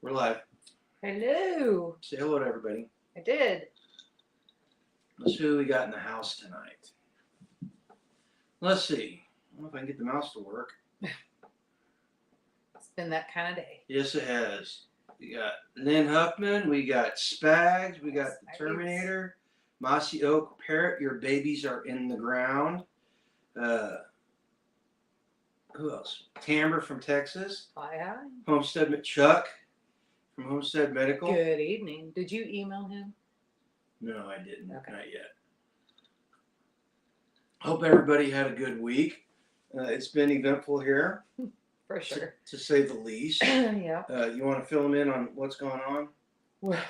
We're live. Hello. Say hello to everybody. I did. Let's see who we got in the house tonight. Let's see. I don't know if I can get the mouse to work. It's been that kind of day. Yes, it has. We got Lynn Huffman. We got Spags. We got the Spags. Terminator. Mossy Oak Parrot. Your babies are in the ground. Who else? Tamber from Texas. Hi. Homestead Chuck from Homestead Medical. Good evening. Did you email him? No, I didn't. Okay. Not yet. Hope everybody had a good week. It's been eventful here, For sure. to say the least. Yeah. You want to fill them in on what's going on? Well,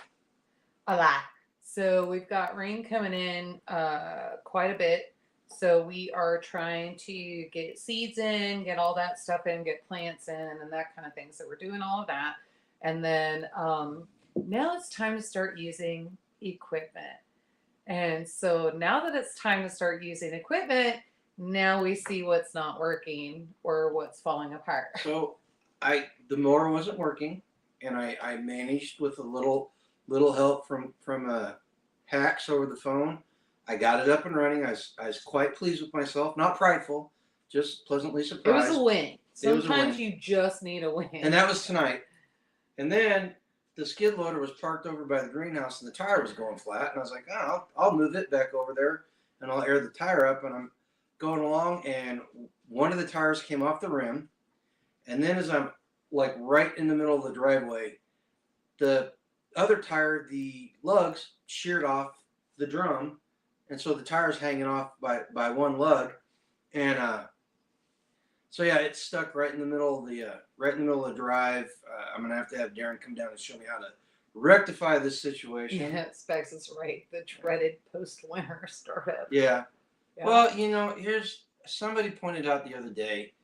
a lot. So we've got rain coming in quite a bit. So we are trying to get seeds in, get all that stuff in, get plants in, and that kind of thing. So we're doing all of that. And then now it's time to start using equipment. And so now that it's time to start using equipment, now we see what's not working or what's falling apart. So the mower wasn't working, and I managed with a little help from hacks over the phone. I got it up and running. I was quite pleased with myself. Not prideful, just pleasantly It surprised. was a win. It was a Sometimes win. you just need a win. And that was tonight. And then the skid loader was parked over by the greenhouse, and the tire was going flat. And I was like, oh, I'll move it back over there, and I'll air the tire up. And I'm going along, and one of the tires came off the rim. And then as I'm like right in the middle of the driveway, the other tire, the lugs sheared off the drum, and so the tire's hanging off by one lug, and so yeah, it's stuck right in the middle of the drive. I'm gonna have to have Darren come down and show me how to rectify this situation. Yeah, Specs is right. The dreaded post-winter startup. Yeah. Yeah. Well, here's somebody pointed out the other day.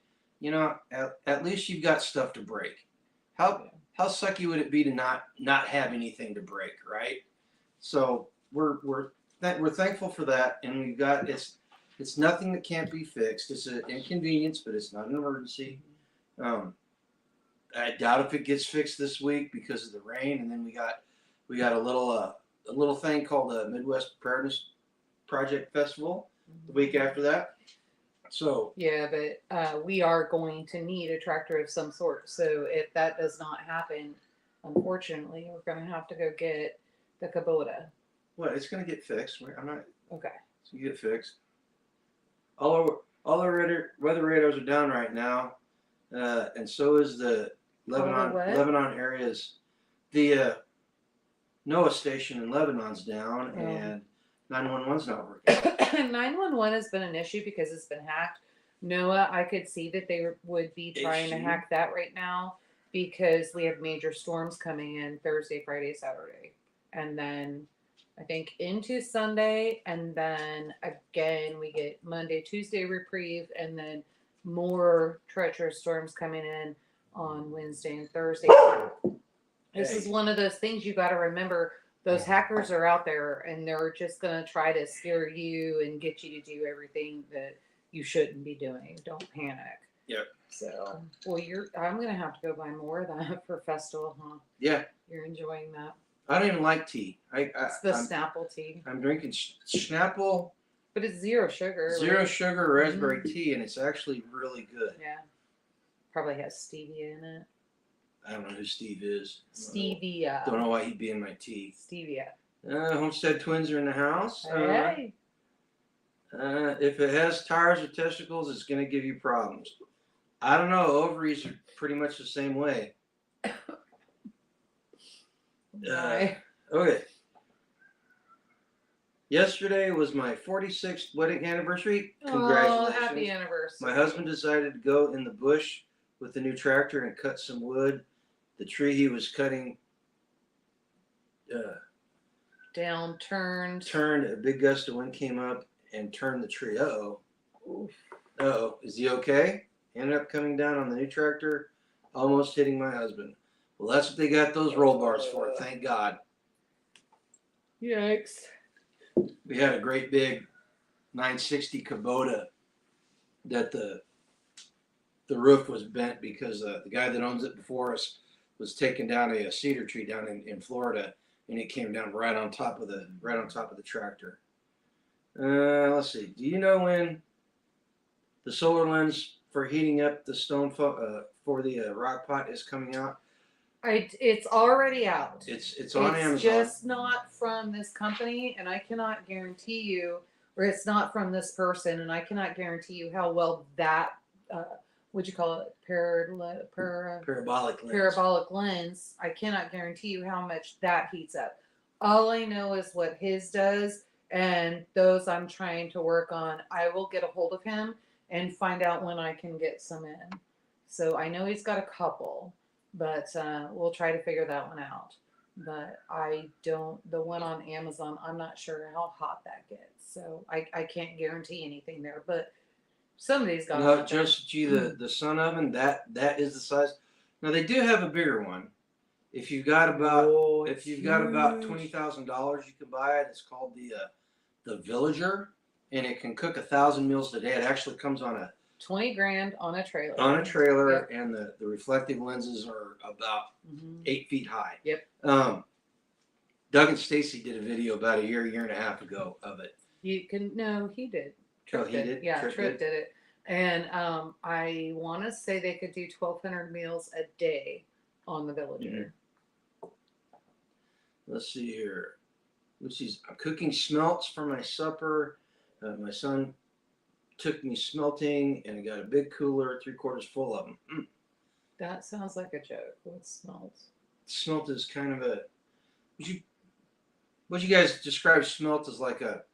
At least you've got stuff to break. How sucky would it be to not have anything to break, right? So we're thankful for that, and we've got it's nothing that can't be fixed. It's an inconvenience, but it's not an emergency. I doubt if it gets fixed this week because of the rain, and then we got a little thing called the Midwest Preparedness Project Festival the week after that. So yeah, but we are going to need a tractor of some sort. So if that does not happen, unfortunately, we're going to have to go get the Kubota. what? It's gonna get fixed. I'm not. Okay. It's gonna get fixed. All our weather radars are down right now, and so is the Lebanon areas. The NOAA station in Lebanon's down, and 911's not working. 911 has been an issue because it's been hacked. NOAA, I could see that they would be trying to hack that right now because we have major storms coming in Thursday, Friday, Saturday. And then I think into Sunday, and then again we get Monday, Tuesday reprieve, and then more treacherous storms coming in on Wednesday and Thursday. This is one of those things you got to remember. Those hackers are out there, and they're just going to try to scare you and get you to do everything that you shouldn't be doing. Don't panic. Yep. So, well, I'm going to have to go buy more of that for festival, huh? Yeah. You're enjoying that. I don't even like tea. It's the Snapple tea. I'm drinking Snapple. But it's zero sugar. Zero sugar raspberry tea, and it's actually really good. Yeah. Probably has stevia in it. I don't know who Steve is. Stevia. Don't know why he'd be in my tea. Stevia. Homestead twins are in the house. Hey. If it has tires or testicles, it's going to give you problems. I don't know. Ovaries are pretty much the same way. Okay. Yesterday was my 46th wedding anniversary. Congratulations. Oh, happy anniversary. My husband decided to go in the bush with the new tractor and cut some wood. The tree he was cutting turned. A big gust of wind came up and turned the tree. Is he okay? Ended up coming down on the new tractor, almost hitting my husband. Well, that's what they got those roll bars for, thank God. Yikes. We had a great big 960 Kubota that the roof was bent because the guy that owns it before us was taking down a cedar tree down in Florida, and it came down right on top of the tractor. Let's see. Do you know when the solar lens for heating up the stone for the RockPot is coming out? It's already out. It's on Amazon. It's just not from this company, and I cannot guarantee you, or it's not from this person, and I cannot guarantee you how well that, what'd you call it, parabolic lens. I cannot guarantee you how much that heats up. All I know is what his does, and those I'm trying to work on. I will get a hold of him and find out when I can get some in. So I know he's got a couple. But we'll try to figure that one out. But the one on Amazon, I'm not sure how hot that gets. So I can't guarantee anything there. But somebody's got No, Joseph G, the sun oven, that is the size. Now they do have a bigger one. If you've got about $20,000, you can buy it. It's called the Villager, and it can cook 1,000 meals a day. It actually comes on a 20 grand on a trailer. Yep. And the reflective lenses are about 8 feet high. Yep. Doug and Stacy did a video about a year and a half ago of it. He did. Trip did? Yeah, Trip did it. And I want to say they could do 1,200 meals a day on the Villager. Let's see here. I'm cooking smelts for my supper. My son took me smelting, and I got a big cooler, 3/4 full of them. That sounds like a joke. What smelts? Smelt is kind of a. Would you guys describe smelt as like a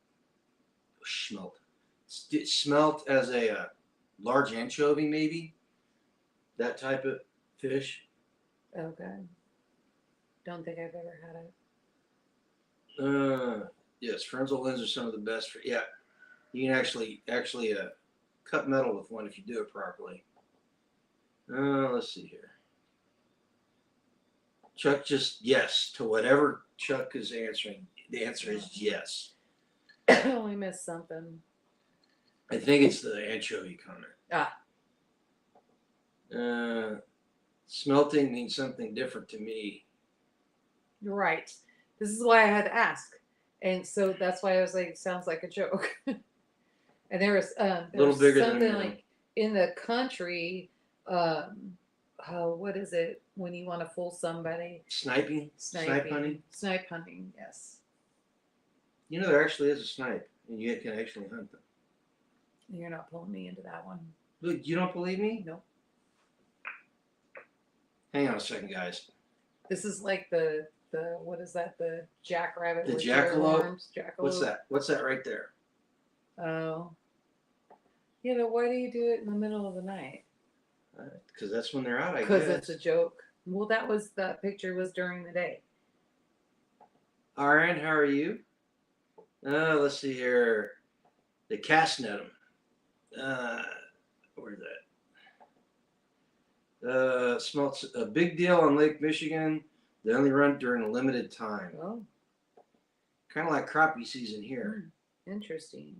smelt? Smelt as a large anchovy, maybe. That type of fish. Okay. Don't think I've ever had it. Yes, Frenzel lens are some of the best for. Yeah. You can actually cut metal with one if you do it properly. Let's see here. Chuck just yes to whatever Chuck is answering. The answer is yes. Oh, we missed something. I think it's the anchovy comment. Smelting means something different to me. You're right. This is why I had to ask. And so that's why I was like, sounds like a joke. And there was something like in the country, what is it when you want to fool somebody? Sniping? Snipe hunting? Snipe hunting, yes. You know, there actually is a snipe, and you can actually hunt them. You're not pulling me into that one. Look, you don't believe me? No. Hang on a second, guys. This is like the what is that? The jackrabbit. The jackalope? What's that right there? Oh. Yeah, but why do you do it in the middle of the night? Because that's when they're out, I guess. Because it's a joke. Well, that picture was during the day. Aaron, how are you? Let's see here. The cast net them. Where's that? Smelts a big deal on Lake Michigan. They only run during a limited time. Oh. Kind of like crappie season here. Interesting.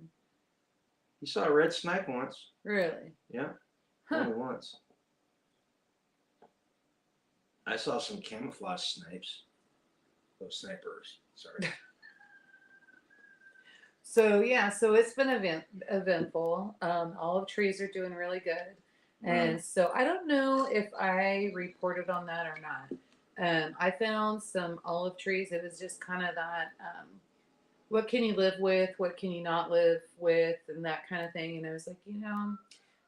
You saw a red snipe once. Really? Yeah. Only once. I saw some camouflage snipes. Oh, snipers. Sorry. So it's been eventful. Olive trees are doing really good. And so I don't know if I reported on that or not. I found some olive trees. It was just kind of that, what can you live with? What can you not live with? And that kind of thing. And I was like,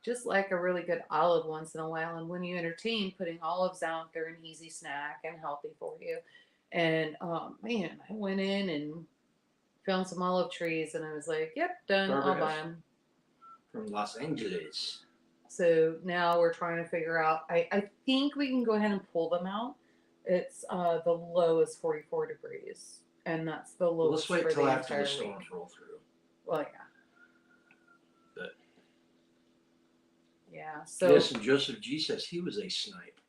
just like a really good olive once in a while. And when you entertain, putting olives out, they're an easy snack and healthy for you. And I went in and found some olive trees, and I was like, yep, done. I'll buy them. From Los Angeles. So now we're trying to figure out, I think we can go ahead and pull them out. It's the low is 44 degrees, and that's the lowest. Let's wait till after the storms roll through. Well, yeah. But yeah, so yes, and Joseph G says he was a snipe.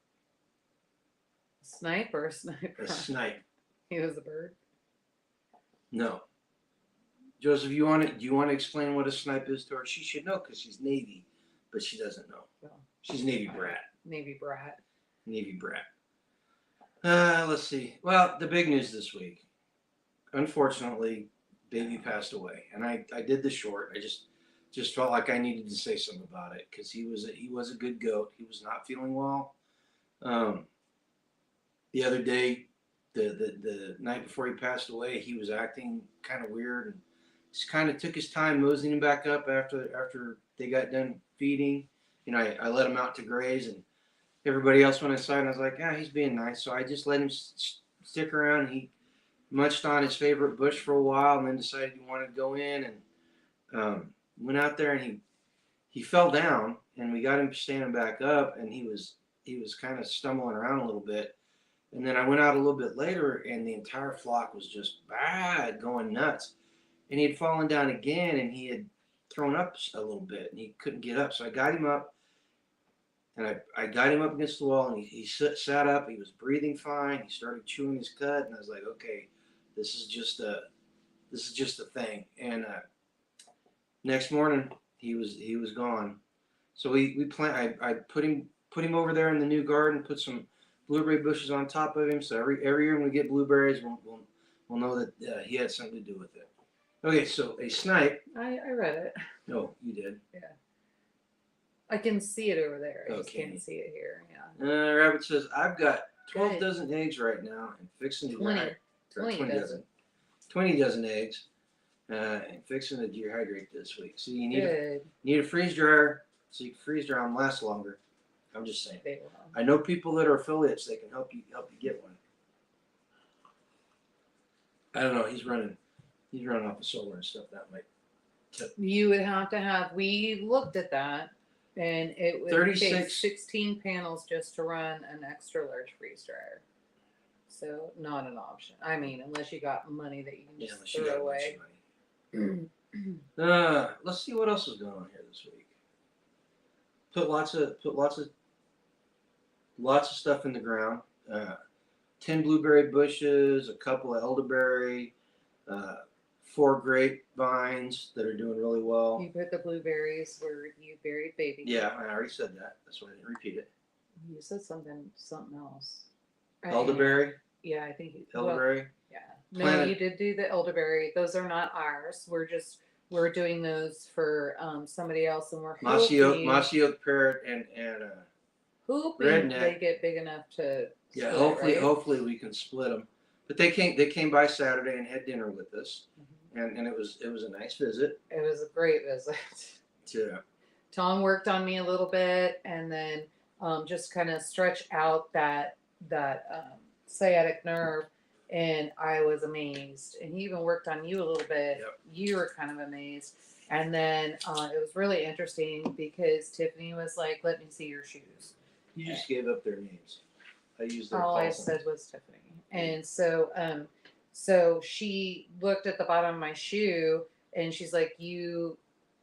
Snipe or a sniper? A snipe. He was a bird. No. Joseph, do you want to explain what a snipe is to her? She should know because she's Navy, but she doesn't know. Well, she's Navy brat. Navy brat. Navy brat. Let's see. Well, the big news this week. Unfortunately, baby passed away, and I did the short. I just felt like I needed to say something about it because he was a good goat. He was not feeling well. Um, the other day, the night before he passed away, he was acting kind of weird and just kind of took his time moseying him back up after they got done feeding. You know, I let him out to graze, and everybody else went inside, and I was like, yeah, he's being nice. So I just let him stick around. He munched on his favorite bush for a while, and then decided he wanted to go in, and went out there, and he fell down, and we got him standing back up, and he was kind of stumbling around a little bit. And then I went out a little bit later, and the entire flock was just bad, going nuts. And he had fallen down again, and he had thrown up a little bit, and he couldn't get up. So I got him up, and I got him up against the wall, and he sat up. He was breathing fine. He started chewing his cud, and I was like, okay, this is just a thing. And next morning, he was gone. So we plant. I put him over there in the new garden. Put some blueberry bushes on top of him. So every year when we get blueberries, we'll know that he had something to do with it. Okay, so a snipe. I read it. No, you did. Yeah. I can see it over there. I just Okay. can't see it here. Yeah. Rabbit says, I've got 12 Good. dozen eggs right now and fixing to 20. dehydrate. 20 dozen. 20 dozen eggs and fixing to dehydrate this week. So you need a freeze dryer so you can freeze dry them last longer. I'm just saying. They will. I know people that are affiliates. They can help you get one. I don't know. He's running off of solar and stuff. That might. You would have to have. We looked at that, and it would 36 take 16 panels just to run an extra large freeze dryer. So not an option. I mean, unless you got money that you can just throw away. Let's see what else is going on here this week. Put lots of stuff in the ground. 10 blueberry bushes, a couple of elderberry, 4 grapevines that are doing really well. You put the blueberries where you buried baby. Yeah, I already said that. That's why I didn't repeat it. You said something else. Elderberry? Yeah, I think elderberry. Well, yeah. No, you did do the elderberry. Those are not ours. We're doing those for somebody else, and we're mossy oak parrot and hoping redneck. They get big enough to. Yeah, split, hopefully we can split them. But they came by Saturday and had dinner with us, and it was a nice visit. It was a great visit. Yeah. Tom worked on me a little bit, and then just kind of stretch out that sciatic nerve, and I was amazed. And he even worked on you a little bit. Yep. You were kind of amazed. And then it was really interesting because Tiffany was like, "Let me see your shoes." You just gave up their names. I used their All I calls. said was Tiffany. And so she looked at the bottom of my shoe, and she's like, "You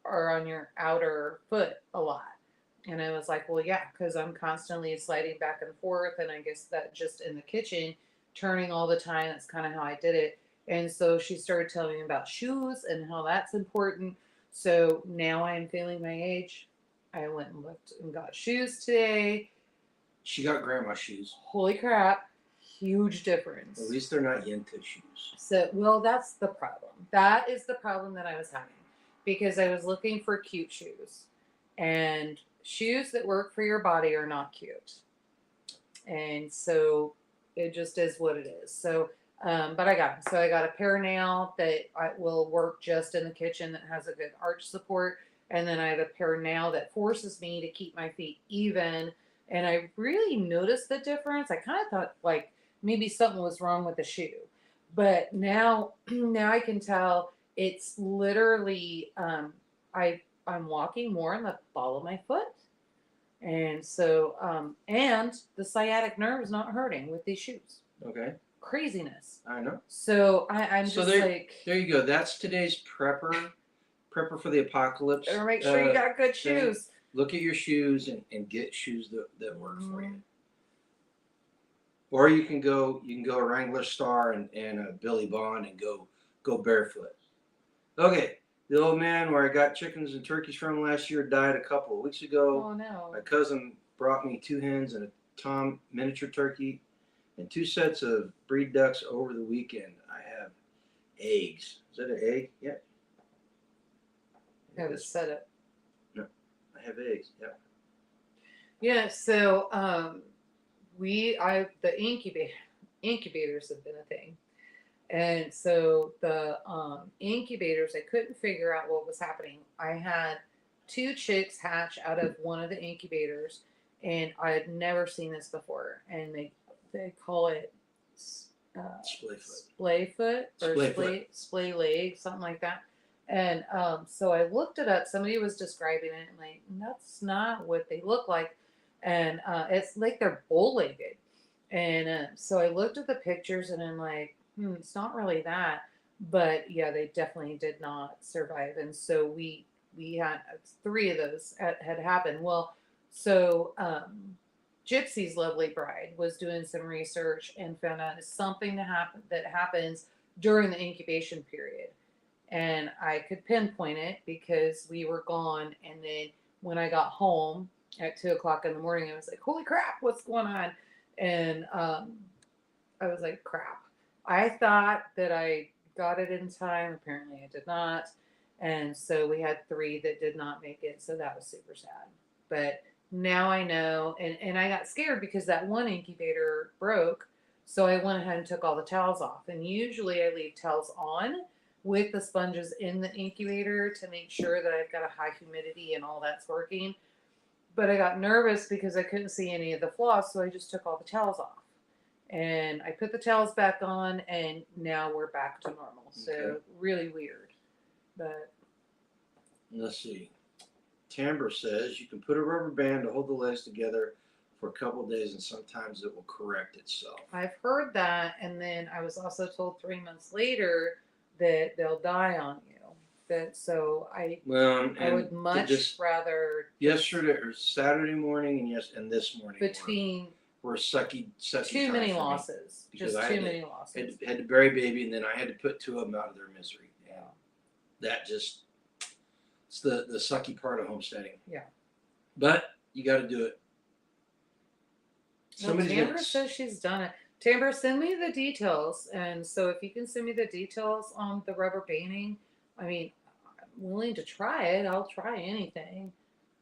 are on your outer foot a lot." And I was like, "Well, yeah, because I'm constantly sliding back and forth, and I guess that just in the kitchen, turning all the time, that's kind of how I did it." And so she started telling me about shoes and how that's important. So now I'm feeling my age. I went and looked and got shoes today. She got grandma shoes. Holy crap. Huge difference. At least they're not Yenta shoes. So, well, that's the problem. That is the problem that I was having, because I was looking for cute shoes, and shoes that work for your body are not cute. And so it just is what it is. So, but I got them. So I got a pair now that will work just in the kitchen that has a good arch support. And then I have a pair now that forces me to keep my feet even. And I really noticed the difference. I kind of thought like maybe something was wrong with the shoe. But now I can tell it's literally, I'm walking more on the ball of my foot. And so, and the sciatic nerve is not hurting with these shoes. Okay. Craziness. I know. So I'm So just there you go. That's today's prepper for the apocalypse. better make sure you got good shoes. Look at your shoes and get shoes that work for you. Or you can go Wrangler Star and Billy Bond and go barefoot. Okay. The old man where I got chickens and turkeys from last year died a couple of weeks ago. Oh no. My cousin brought me 2 hens and a tom miniature turkey, and 2 sets of breed ducks over the weekend. I have eggs. Is that an egg? Yeah. Have it set up. No, I have eggs. Yeah. Yeah. So the incubators have been a thing. And so the incubators, I couldn't figure out what was happening. I had 2 chicks hatch out of one of the incubators, and I had never seen this before. And they call it splayfoot or splay leg, something like that. And so I looked it up. Somebody was describing it, and like, that's not what they look like. And it's like they're bow-legged. And so I looked at the pictures, and I'm like, it's not really that. But yeah, they definitely did not survive. And so we had 3 of those had happened. Well, so Gypsy's lovely bride was doing some research and found out something that happens during the incubation period. And I could pinpoint it because we were gone. And then when I got home at 2:00 in the morning, I was like, holy crap, what's going on? And I was like, crap. I thought that I got it in time. Apparently I did not. And so we had 3 that did not make it. So that was super sad. But now I know. And I got scared because that one incubator broke. So I went ahead and took all the towels off. And usually I leave towels on with the sponges in the incubator to make sure that I've got a high humidity and all that's working. But I got nervous because I couldn't see any of the floss. So I just took all the towels off. And I put the towels back on, and now we're back to normal. So Okay. really weird. But let's see. Tamber says you can put a rubber band to hold the legs together for a couple of days, and sometimes it will correct itself. I've heard that, and then I was also told 3 months later that they'll die on you. I would much rather yesterday or Saturday morning and this morning between were sucky too many losses. Just too many losses. Had to bury baby, and then I had to put 2 of them out of their misery. Yeah, that just it's the sucky part of homesteading. Yeah, but you got to do it. Tamber says she's done it. Tamber, send me the details. And so if you can send me the details on the rubber banding, I mean, I'm willing to try it. I'll try anything.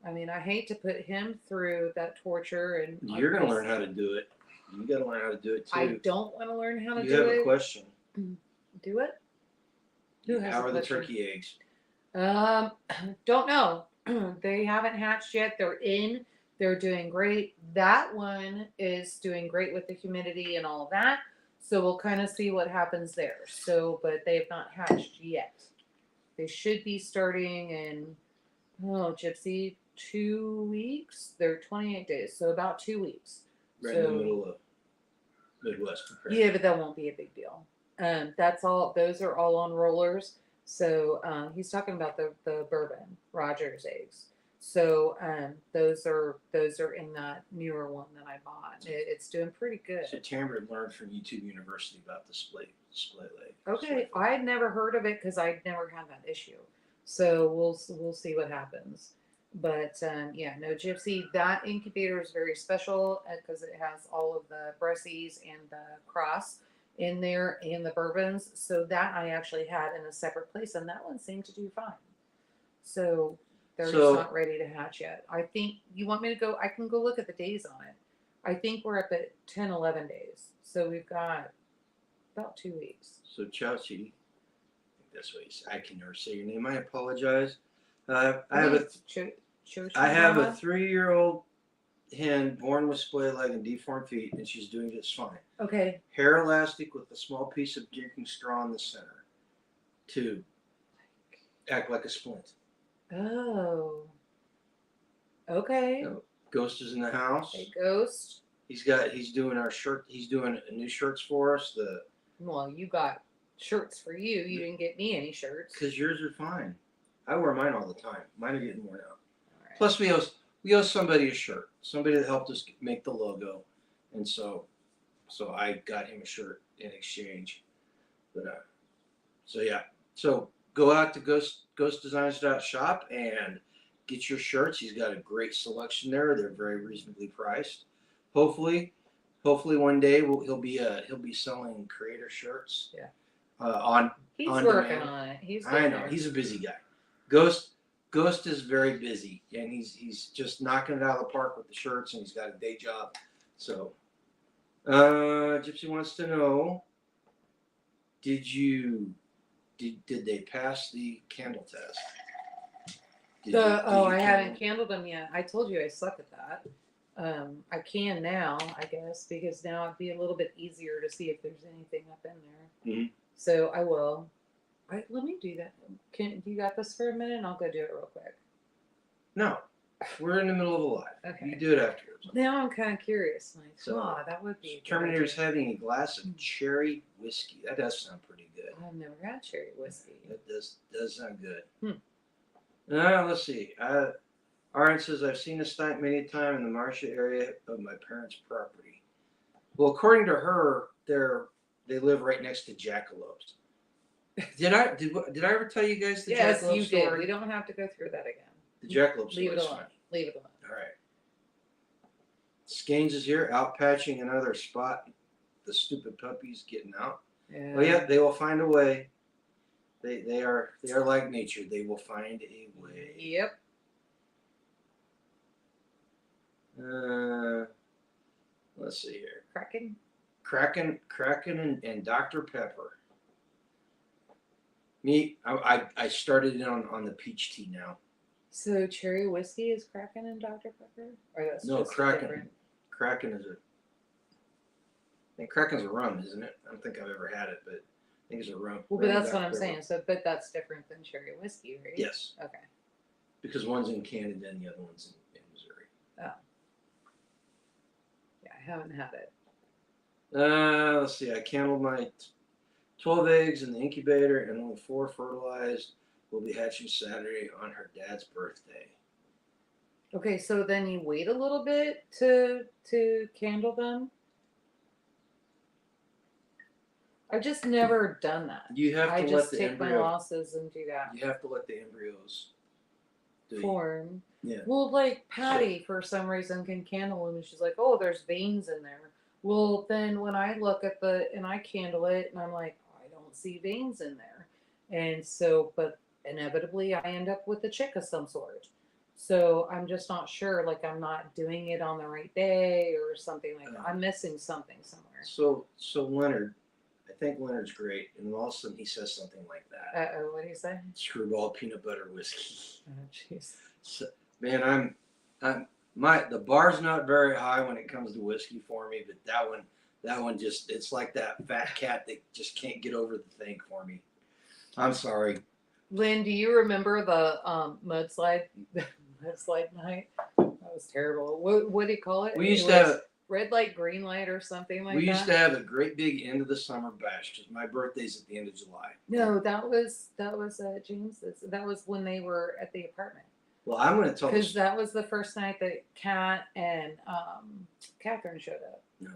I mean, I hate to put him through that torture. And you're going to learn how to do it. You got to learn how to do it too. I don't want to learn how to do it. You have a question. Do it? How are the turkey eggs? Don't know. They haven't hatched yet. They're doing great. That one is doing great with the humidity and all of that. So we'll kind of see what happens there. So, but they have not hatched yet. They should be starting in, Gypsy, 2 weeks. They're 28 days. So about 2 weeks. Right in the middle of Midwest. Yeah, but that won't be a big deal. That's all. Those are all on rollers. So he's talking about the bourbon Rogers eggs. So those are in that newer one that I bought. It's doing pretty good. So Tamara learned from YouTube University about the split leg. Okay, I had never heard of it because I'd never had that issue. So we'll see what happens. But no, Gypsy, that incubator is very special because it has all of the Bressies and the cross in there and the bourbons. So that I actually had in a separate place, and that one seemed to do fine. So they're just not ready to hatch yet. I think you want me to go. I can go look at the days on it. I think we're up at 10, 11 days. So we've got about 2 weeks. So Chowchi, that's what I can never say your name. I apologize. I have a 3-year-old hen born with splay leg and deformed feet, and she's doing just fine. Okay. Hair elastic with a small piece of drinking straw in the center. 2. Act like a splint. Oh. Okay. No. Ghost is in the house. Hey, Ghost. He's doing our shirt. He's doing new shirts for us. Well, you got shirts for you. You didn't get me any shirts. Because yours are fine. I wear mine all the time. Mine are getting worn out. Right. Plus, we owe somebody a shirt. Somebody that helped us make the logo, and so I got him a shirt in exchange. But so go out to ghostdesigns.shop and get your shirts. He's got a great selection there. They're very reasonably priced. Hopefully hopefully one day he'll be selling creator shirts. Yeah. He's working demand. on it. I know he's a busy guy. Ghost is very busy, and he's just knocking it out of the park with the shirts, and he's got a day job. So, Gypsy wants to know: did they pass the candle test? I haven't candled them yet. I told you I suck at that. I can now, I guess, because now it'd be a little bit easier to see if there's anything up in there. Mm-hmm. So I will. Let me do that. You got this for a minute? And I'll go do it real quick. No, we're in the middle of a live. Okay. You do it afterwards. Now I'm kind of curious. Like, So, that would be. Terminator's having a glass of cherry whiskey. That does sound pretty good. I've never had cherry whiskey. That does sound good. Hmm. Let's see. Aaron says, I've seen this snipe many times in the Marcia area of my parents' property. Well, according to her, they live right next to jackalopes. Did I ever tell you guys the yes, jackalope you story? did. We don't have to go through that again. The jackalope story. Leave it alone. Leave it alone. All right. Skeins is here, out patching another spot. The stupid puppies getting out. Yeah. Well, yeah, they will find a way. They are like nature. They will find a way. Yep. Let's see here. Kraken and Dr. Pepper. Me, I started in on the peach tea now. So cherry whiskey is Kraken and Dr. Pepper? Or that's No, just Kraken. different? Kraken is Kraken's a rum, isn't it? I don't think I've ever had it, but I think it's a rum. Well, but rum that's what I'm Dr. saying. So, but that's different than cherry whiskey, right? Yes. Okay. Because one's in Canada and the other one's in Missouri. Oh. Yeah, I haven't had it. Let's see. I candled my 12 eggs in the incubator, and only 4 fertilized. Will be hatching Saturday on her dad's birthday. Okay, so then you wait a little bit to candle them. I've just never done that. You have to I let just the take embryo. my losses and do that. You have to let the embryos Form. Yeah. Well, like Patty, for some reason, can candle them, and she's like, "Oh, there's veins in there." Well, then when I look at and I candle it, and I'm like, I don't see veins in there, and so, but inevitably, I end up with a chick of some sort. So I'm just not sure. Like I'm not doing it on the right day or something like that. I'm missing something somewhere. So Leonard, I think Leonard's great, and all of a sudden he says something like that. What do you say? Screwball peanut butter whiskey. Oh, jeez. So, man, the bar's not very high when it comes to whiskey for me, but that one just, it's like that fat cat that just can't get over the thing for me. I'm sorry. Lynn, do you remember the mudslide night? That was terrible. What do you call it? We used to have red light, green light, or something like that. We used to have a great big end of the summer bash because my birthday's at the end of July. No, that was James's. That was when they were at the apartment. Well, I'm going to tell because that was the first night that Kat and Catherine showed up. No,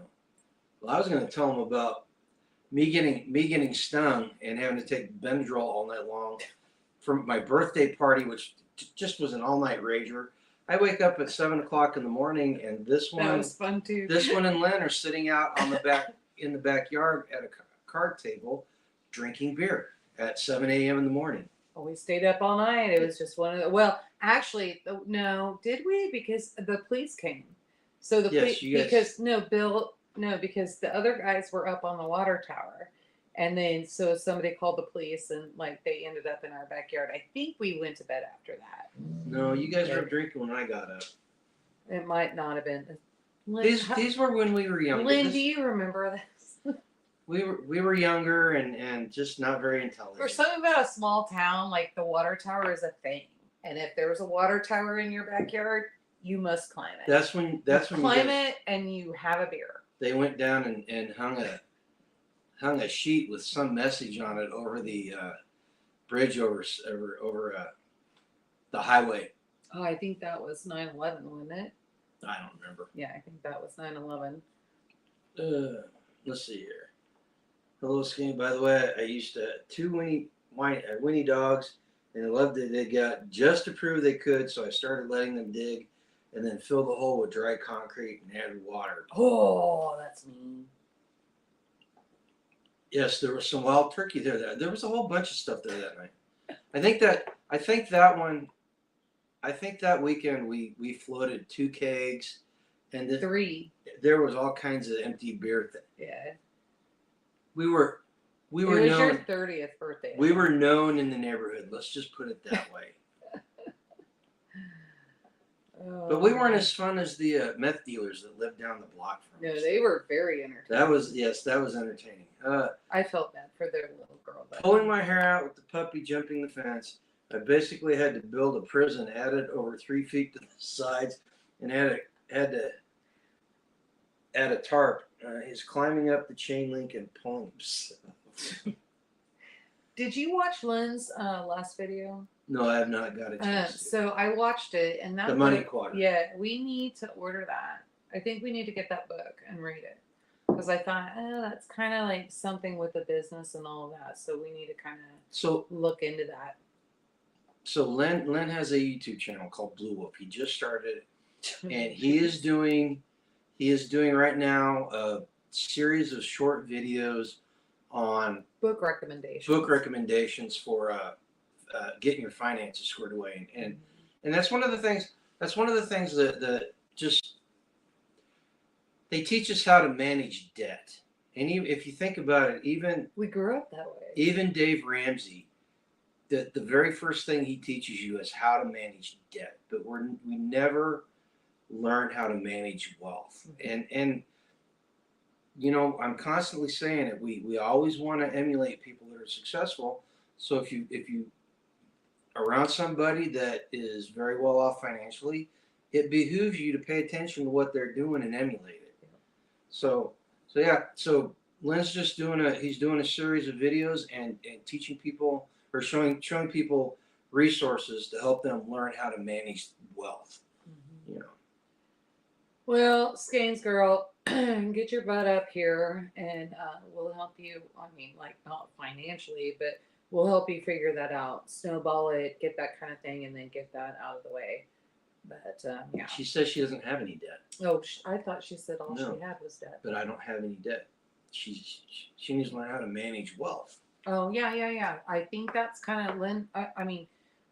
well, I was going to tell them about me getting stung and having to take Benadryl all night long from my birthday party, which just was an all-night rager. I wake up at 7 o'clock in the morning, and this one that was fun too. This one and Len are sitting out on in the backyard at a card table, drinking beer at 7 a.m. in the morning. Oh, we stayed up all night. It was just one of the. Well, actually, no. Did we? Because the police came. So the police because because the other guys were up on the water tower, and then so somebody called the police, and like they ended up in our backyard. I think we went to bed after that. No, you guys were drinking when I got up. It might not have been. Lynn, these were when we were younger. Lynn, do you remember this? We were younger and just not very intelligent. There's something about a small town, like the water tower is a thing, and if there's a water tower in your backyard, you must climb it. That's when climb it and you have a beer. They went down and hung a sheet with some message on it over the bridge over the highway. Oh, I think that was 9/11, wasn't it? I don't remember. Yeah, I think that was 9/11. Let's see here. Hello, Skinny. By the way, I used to 2 Winnie dogs, and I loved that they got just to prove they could, so I started letting them dig and then fill the hole with dry concrete and add water. Oh, that's mean. Yes, there was some wild turkey there. There was a whole bunch of stuff there that night. I think that weekend we floated 2 kegs, and 3. there was all kinds of empty beer. Yeah. We were It was known. your 30th birthday. We were known in the neighborhood. Let's just put it that way. But we weren't as fun as the meth dealers that lived down the block from us. No, they were very entertaining. That was entertaining. I felt bad for their little girl. Pulling my hair out with the puppy jumping the fence. I basically had to build a prison, added over 3 feet to the sides, and had to add a tarp. He's climbing up the chain link and pulling himself. Did you watch Lynn's last video? No, I have not got a chance. So I watched it, and that The Money book, Quarter. Yeah, we need to order that. I think we need to get that book and read it, because I thought, that's kind of like something with the business and all of that. So we need to kind of look into that. So Lynn has a YouTube channel called Blue Wolf. He just started it, and he is doing right now a series of short videos on book recommendations. For getting your finances squared away, and that's one of the things. That's one of the things that just they teach us how to manage debt. And if you think about it, even we grew up that way. Even Dave Ramsey, the very first thing he teaches you is how to manage debt, but we never learn how to manage wealth. And you know, I'm constantly saying it. We always want to emulate people that are successful. So if you around somebody that is very well off financially, it behooves you to pay attention to what they're doing and emulate it. So Lynn's just doing a series of videos and teaching people, or showing people resources to help them learn how to manage wealth. You know. Well, Skeins girl, get your butt up here, and we'll help you. I mean, like, not financially, but we'll help you figure that out. Snowball it, get that kind of thing, and then get that out of the way. But yeah. She says she doesn't have any debt. Oh, I thought she said all she had was debt. But I don't have any debt. She needs to learn how to manage wealth. Oh yeah. I think that's kind of Lynn. I mean,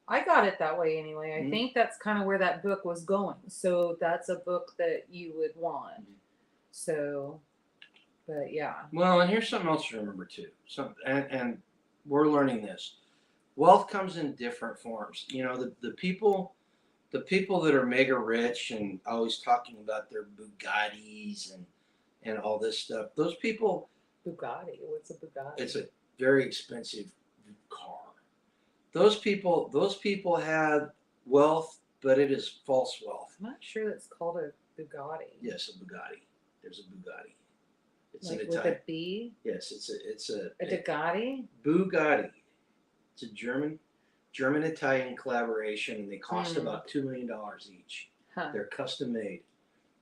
I got it that way anyway. I think that's kind of where that book was going. So that's a book that you would want. So, but yeah. Well, and here's something else to remember too. And we're learning this. Wealth comes in different forms. You know, the people that are mega rich and always talking about their Bugattis and all this stuff. Those people. Bugatti. What's a Bugatti? It's a very expensive car. Those people have wealth, but it is false wealth. I'm not sure that's called a Bugatti. Yes, a Bugatti. There's a Bugatti. It's like an with Italian. A B? Yes, it's a Bugatti? Bugatti. It's a German Italian collaboration, and they cost about $2 million each. Huh. They're custom made.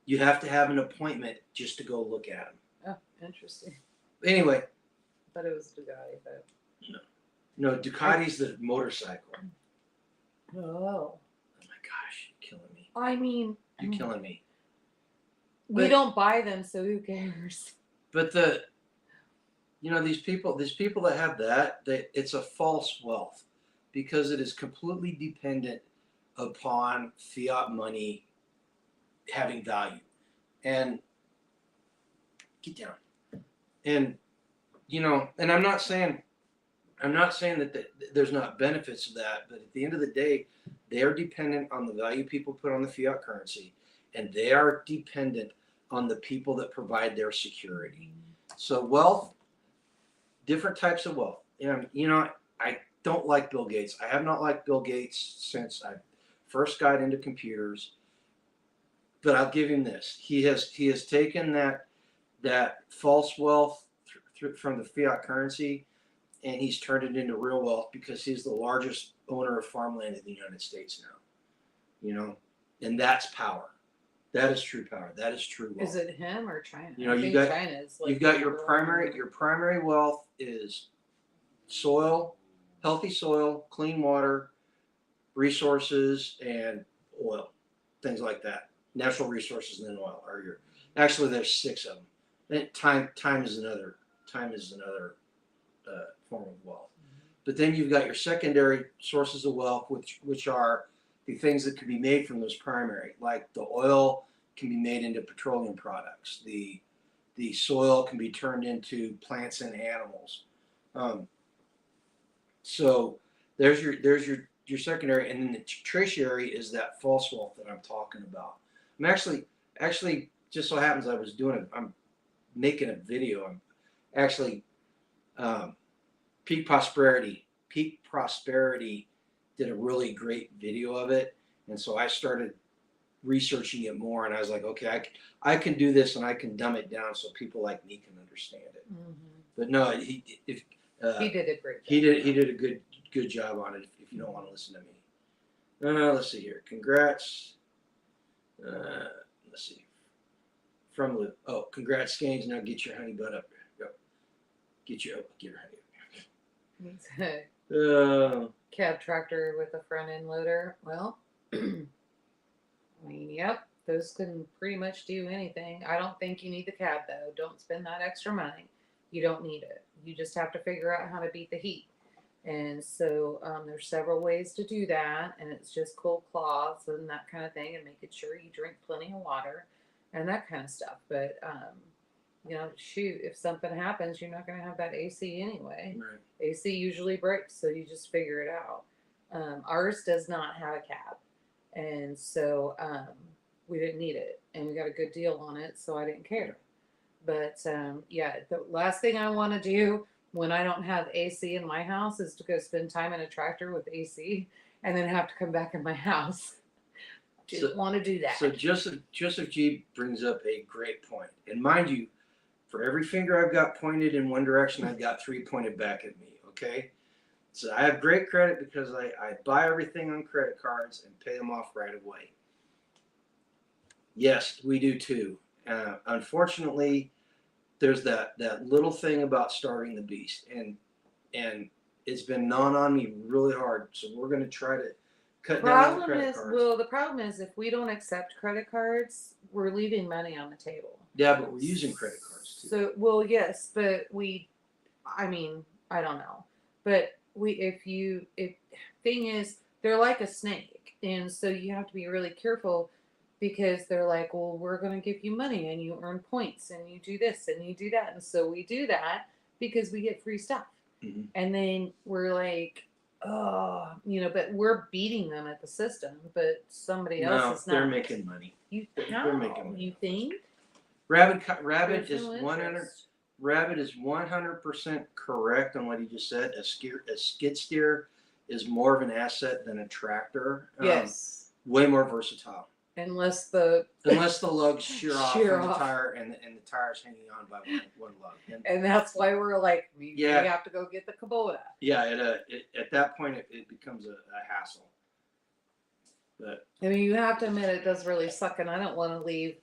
You have to have an appointment just to go look at them. Oh, interesting. Anyway. I thought it was Bugatti, but no, Ducati's the motorcycle. Oh. Oh my gosh, you're killing me. I mean, You're killing me. We don't buy them, so who cares? But these people that have that, it's a false wealth, because it is completely dependent upon fiat money having value. And get down. And and I'm not saying that there's not benefits of that, but at the end of the day, they are dependent on the value people put on the fiat currency, and they are dependent on the people that provide their security. So wealth, different types of wealth. I don't like Bill Gates. I have not liked Bill Gates since I first got into computers. But I'll give him this: he has taken that false wealth from the fiat currency, and he's turned it into real wealth, because he's the largest owner of farmland in the United States now. And that's power. That is true power. That is true wealth. Is it him or China? You've got your primary wealth is soil, healthy soil, clean water, resources, and oil, things like that. natural resources and then oil are your. Actually, there's 6 of them. And time is another form of wealth. But then you've got your secondary sources of wealth, which are the things that can be made from those primary, like the oil can be made into petroleum products. The soil can be turned into plants and animals. So there's your secondary, and then the tertiary is that false wealth that I'm talking about. I'm actually just so happens I'm making a video. I'm actually Peak Prosperity did a really great video of it, and so I started researching it more, and I was like, okay, I can do this, and I can dumb it down so people like me can understand it. But no, he did a great job. He did a good job on it. If you don't want to listen to me, let's see here. Congrats. Let's see. Congrats, Skangs. Now get your honey butt up there. Go. Get your honey. Cab tractor with a front end loader. Well, I mean, yep, those can pretty much do anything. I don't think you need the cab though. Don't spend that extra money. You don't need it. You just have to figure out how to beat the heat. And so there's several ways to do that, and it's just cold cloths and that kind of thing, and making sure you drink plenty of water and that kind of stuff. But shoot, if something happens, you're not going to have that AC anyway. Right. AC usually breaks, so you just figure it out. Ours does not have a cab, and so we didn't need it, and we got a good deal on it, so I didn't care. But the last thing I want to do when I don't have AC in my house is to go spend time in a tractor with AC and then have to come back in my house. Didn't want to do that. So Joseph G brings up a great point. And mind you, for every finger I've got pointed in one direction, I've got 3 pointed back at me, okay? So I have great credit because I buy everything on credit cards and pay them off right away. Yes, we do too. Unfortunately, there's that little thing about starving the beast, and it's been gnawing on me really hard. So we're going to try to cut down on credit cards. Well, the problem is if we don't accept credit cards, we're leaving money on the table. Yeah, but we're using credit cards too. So, well, yes, but I don't know, but thing is, they're like a snake, and so you have to be really careful. Because they're like, well, we're going to give you money and you earn points and you do this and you do that. And so we do that because we get free stuff. Mm-hmm. And then we're like, but we're beating them at the system. But somebody else is not. They're making money. They're making money. You think? Rabbit is 100. Rabbit is 100% correct on what he just said. A skid steer is more of an asset than a tractor. Yes. Way more versatile. Unless the lugs shear off from the tire and the tire's hanging on by one lug. And that's why we're like, we have to go get the Kubota. Yeah, at that point it becomes a hassle. But I mean, you have to admit it does really suck, and I don't want to leave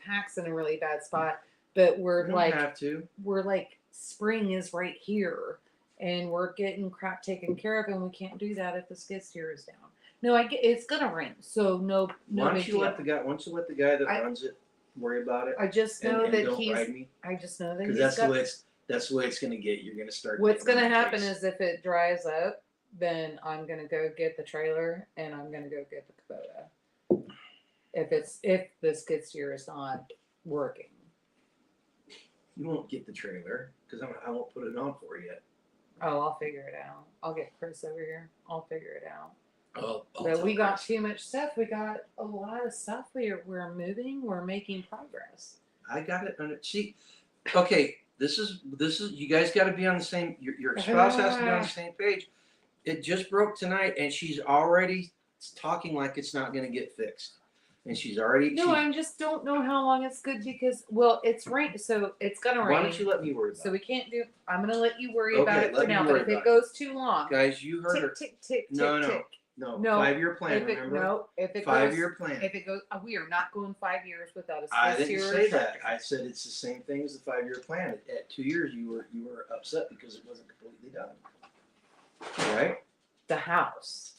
Hacks in a really bad spot. But we're like spring is right here, and we're getting crap taken care of, and we can't do that if the skid steer is down. No, it's gonna rain, so no. Why don't you let the guy that runs it worry about it? I just know that that's the way it's gonna get. You're gonna start. What's gonna happen is if it dries up, then I'm gonna go get the trailer and I'm gonna go get the Kubota. If the skid steer is not working, you won't get the trailer because I won't put it on for you yet. Oh, I'll figure it out. I'll get Chris over here. I'll figure it out. But we got too much stuff. We got a lot of stuff. We're moving. We're making progress. I got it under. See, okay. This is. You guys got to be on the same. Your spouse has to be on the same page. It just broke tonight, and she's already talking like it's not going to get fixed, and she's already. No, I just don't know how long it's good because it's rain, so it's gonna rain. Why don't you let me worry about it? So we can't do. I'm gonna let you worry about it for now. But if it goes too long, guys, you heard her. Tick, tick, tick, no. tick. No, 5-year plan. If it 5-year plan. If it goes, we are not going 5 years without a skid I didn't say that. tractor. I said it's the same thing as the 5-year plan. At 2 years, you were upset because it wasn't completely done. Right? The house.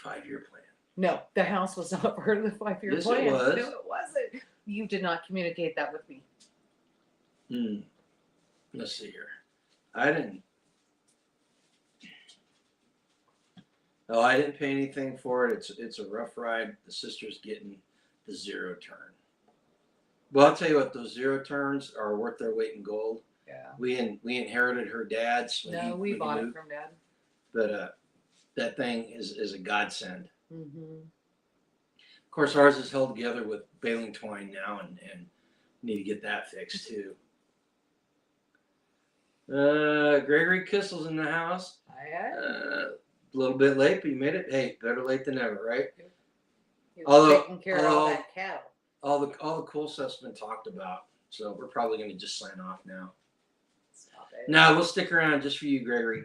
5-year plan. No, the house was not part of the 5-year Yes, it plan. was. No, it wasn't. You did not communicate that with me. Let's see here. I didn't. Oh, I didn't pay anything for it. It's a rough ride. The sister's getting the 0 turn. Well, I'll tell you what. Those 0 turns are worth their weight in gold. Yeah. We inherited her dad's. We bought it from Dad. But that thing is a godsend. Mm-hmm. Of course, ours is held together with baling twine now, and need to get that fixed too. Gregory Kissel's in the house. A little bit late, but you made it. Hey, better late than never, right? He was taking care of all that cattle. All the cool stuff's been talked about, so we're probably going to just sign off now. Stop it. No, we'll stick around just for you, Gregory.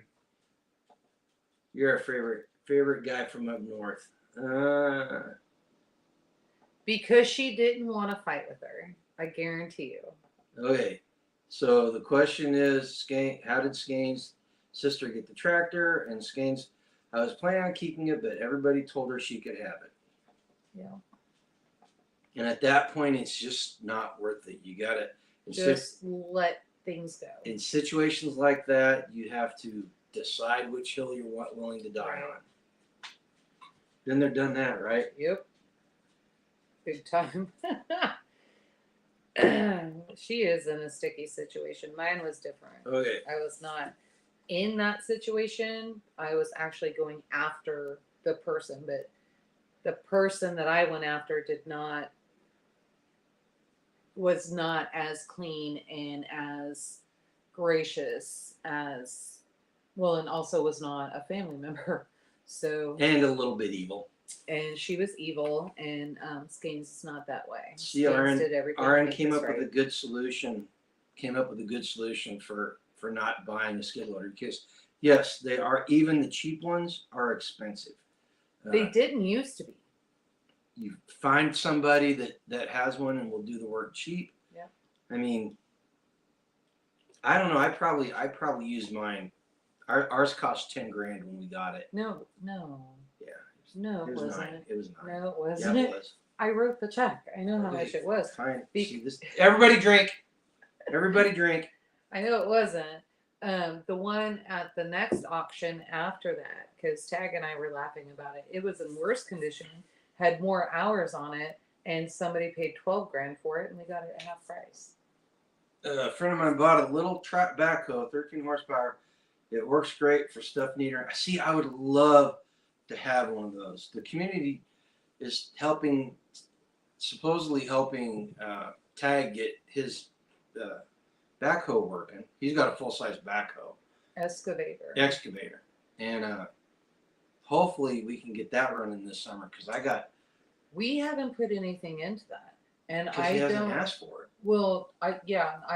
You're our favorite guy from up north. Because she didn't want to fight with her. I guarantee you. Okay, so the question is, how did Skane's sister get the tractor? And Skane's, I was planning on keeping it, but everybody told her she could have it. Yeah. And at that point, it's just not worth it. You got to just let things go. In situations like that, you have to decide which hill you're willing to die on. Then they're done that, right? Yep. Big time. She is in a sticky situation. Mine was different. Okay. I was not in that situation. I was actually going after the person, but the person that I went after was not as clean and as gracious as well, and also was not a family member. So, and a little bit evil. And she was evil, and Skanes is not that way. See, RN came up with a good solution. Came up with a good solution for not buying a skid loader, because yes, they are. Even the cheap ones are expensive. They didn't used to be. You find somebody that has one and will do the work cheap. Yeah. I mean, I don't know. I probably used mine. Ours cost $10,000 when we got it. No. Yeah. No, it wasn't. 9. It was 9. No, it wasn't. Yeah, it was. I wrote the check. I know how much it was. Fine. See this. Everybody drink. Everybody drink. I know it wasn't. The one at the next auction after that, because Tag and I were laughing about it. It was in worse condition, had more hours on it, and somebody paid $12,000 for it, and we got it at half price. A friend of mine bought a little track backhoe, 13 horsepower. It works great for stuff needed. See, I would love to have one of those. The community is supposedly helping Tag get his backhoe working. He's got a full-size backhoe. Excavator. And hopefully we can get that running this summer, because we haven't put anything into that. And he hasn't asked for it. Well, I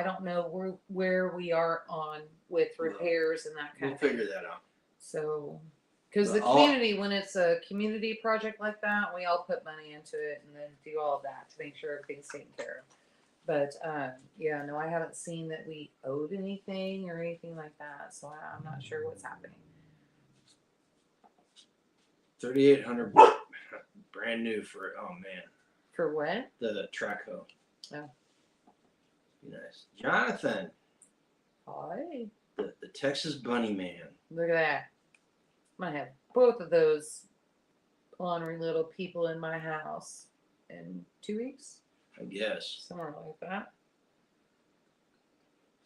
don't know where we are on with repairs and that kind of thing. We'll figure that out. So, because the community, when it's a community project like that, we all put money into it and then do all of that to make sure everything's taken care of. But no, I haven't seen that we owed anything or anything like that, so I'm not sure what's happening. $3,800, brand new for man. For what? The track hoe. Oh. Be nice. Jonathan. Hi. The Texas Bunny Man. Look at that. I'm gonna have both of those ornery little people in my house in 2 weeks. I guess. Somewhere like that.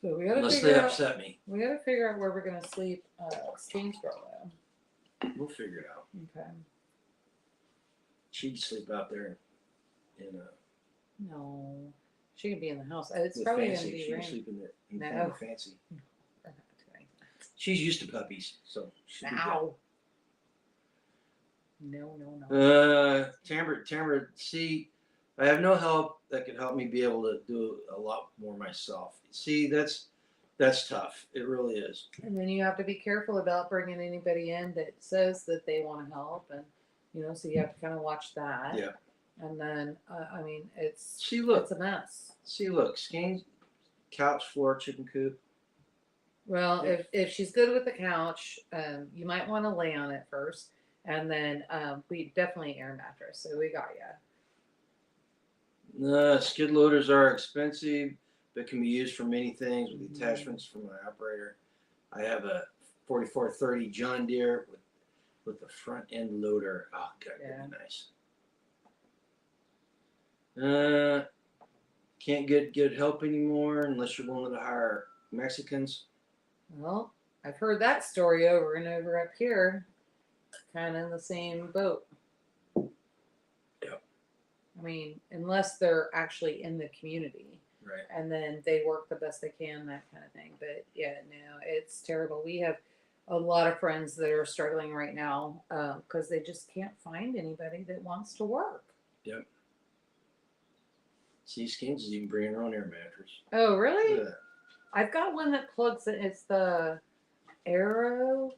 So we gotta Unless they upset me. We gotta figure out where we're gonna sleep Skanesboro though. We'll figure it out. Okay. She'd sleep out there in No. She could be in the house. It's probably fancy. gonna be She rain. would sleep in No. fancy. She's used to puppies, so she'll be Ow. No. Tamara, see, I have no help that could help me be able to do a lot more myself. See, that's tough. It really is. And then you have to be careful about bringing anybody in that says that they want to help, and so you have to kind of watch that. Yeah. And then, it's a mess. See, look, Skane's couch, floor, chicken coop. Well, if she's good with the couch, you might want to lay on it first. And then we definitely air mattress. So we got Skid loaders are expensive, but can be used for many things with attachments from my operator. I have a 4430 John Deere with the front end loader. Oh, God, that'd be nice. Can't get good help anymore unless you're willing to hire Mexicans. Well, I've heard that story over and over up here. Kind of in the same boat. Yep. I mean, unless they're actually in the community. Right. And then they work the best they can, that kind of thing. But yeah, no, it's terrible. We have a lot of friends that are struggling right now because they just can't find anybody that wants to work. Yep. See, Skins is even bringing her own air mattress. Oh, really? Yeah. I've got one that plugs in. It's the Arrow.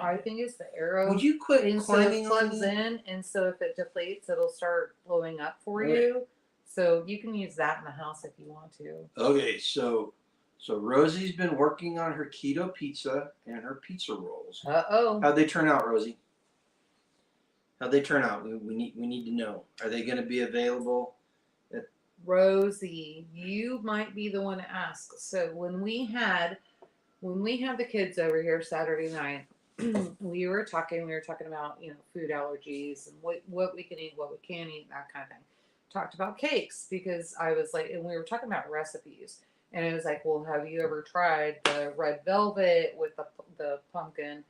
I think it's the Arrow. Would you quit and climbing so it on plugs me? in, and so if it depletes, it'll start blowing up for Right. you. So you can use that in the house if you want to. Okay, so Rosie's been working on her keto pizza and her pizza rolls. Uh-oh. How'd they turn out, Rosie? How'd they turn out? We need to know. Are they going to be available? Rosie, you might be the one to ask. So when we had the kids over here Saturday night, we were talking about, food allergies and what we can eat, what we can't eat, that kind of thing. Talked about cakes because I was like, and we were talking about recipes. And it was like, well, have you ever tried the red velvet with the pumpkin?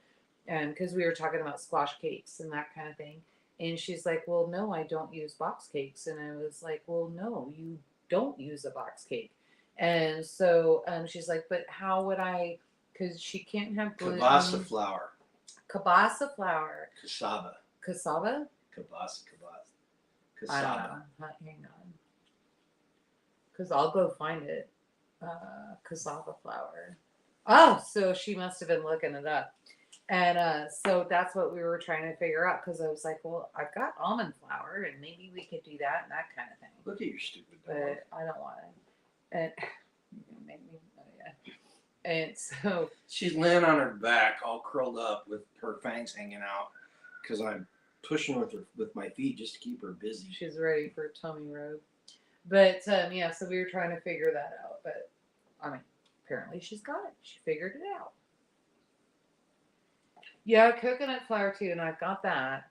And because we were talking about squash cakes and that kind of thing. And she's like, well, no, I don't use box cakes. And I was like, well, no, you don't use a box cake. And so she's like, but how would I, because she can't have gluten. Kielbasa flour. Kielbasa flour. Cassava. Cassava? Kielbasa. I don't Cassava. know. Hang on. Because I'll go find it. Cassava flour. Oh, so she must have been looking it up. And so that's what we were trying to figure out because I was like, well, I've got almond flour and maybe we could do that and that kind of thing. Look at your stupid dog. But I don't want it. And make me, oh yeah. And so she's laying on her back, all curled up with her fangs hanging out, because I'm pushing with my feet just to keep her busy. She's ready for a tummy rub. But yeah, so we were trying to figure that out. But I mean, apparently she's got it. She figured it out. Yeah, coconut flour too, and I've got that.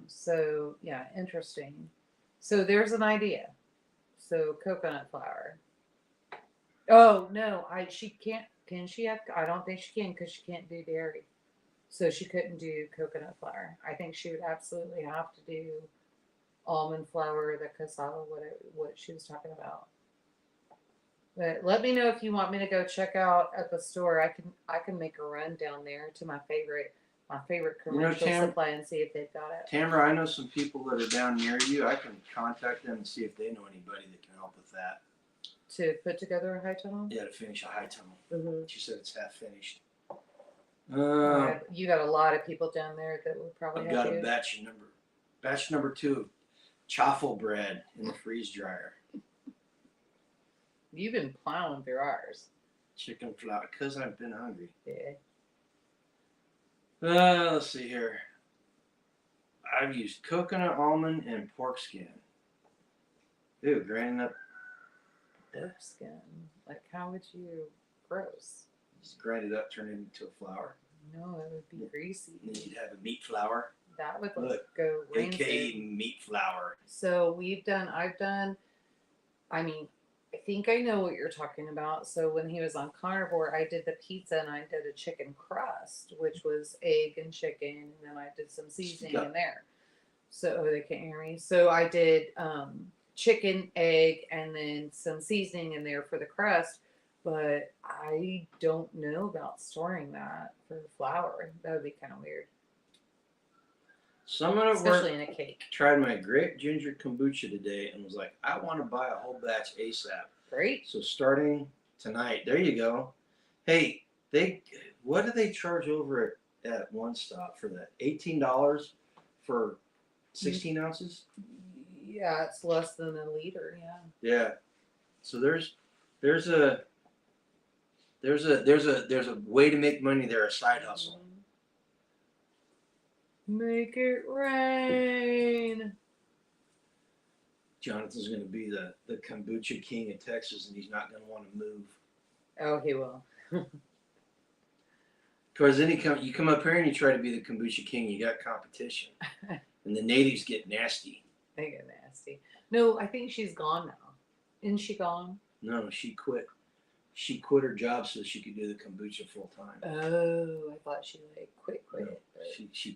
So yeah, interesting. So there's an idea. So coconut flour. Oh no, she can't. Can she have? I don't think she can because she can't do dairy. So she couldn't do coconut flour. I think she would absolutely have to do almond flour, the cassava, what she was talking about. But let me know if you want me to go check out at the store. I can make a run down there to my favorite commercial supply and see if they've got it. Tamara, I know some people that are down near you. I can contact them and see if they know anybody that can help with that. To put together a high tunnel? Yeah, to finish a high tunnel. Mm-hmm. She said it's half finished. You got a lot of people down there that would probably I've help got you. a batch number 2, chaffle bread in the freeze dryer. You've been plowing through ours. Chicken flour, because I've been hungry. Yeah. Let's see here. I've used coconut, almond, and pork skin. Ew, grinding up. Pork skin. Like, how would you? Gross. Just grind it up, turn it into a flour. No, it would be greasy. And then you'd have a meat flour. That would go rancid. AKA meat flour. So I think I know what you're talking about. So when he was on carnivore, I did the pizza and I did a chicken crust, which was egg and chicken, and then I did some seasoning in there. So they can't hear me. So I did chicken, egg, and then some seasoning in there for the crust. But I don't know about storing that for flour. That would be kind of weird. Someone at Especially work in a cake. tried my grape ginger kombucha today and was like, I want to buy a whole batch ASAP. Great. So starting tonight, there you go. Hey, what do they charge over at One Stop for that? $18 for 16 ounces? Yeah, it's less than a liter. Yeah. Yeah. So there's a way to make money there, a side hustle. Make it rain. Jonathan's going to be the kombucha king of Texas, and he's not going to want to move. Oh, he will. Because then you come up here and you try to be the kombucha king, you got competition. And the natives get nasty. They get nasty. No, I think she's gone now. Isn't she gone? No, she quit. She quit her job so she could do the kombucha full time. Oh, I thought she like quit. No, she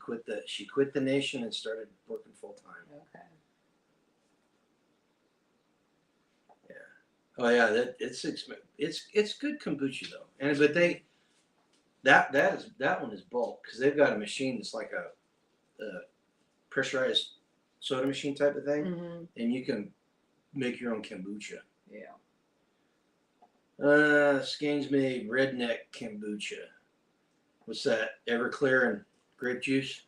quit the nation and started working full time. Okay. Oh yeah, it's good kombucha though, but that one is bulk because they've got a machine that's like a pressurized soda machine type of thing, Mm-hmm. and you can make your own kombucha. Yeah. Skane's made redneck kombucha. What's that? Everclear and grape juice.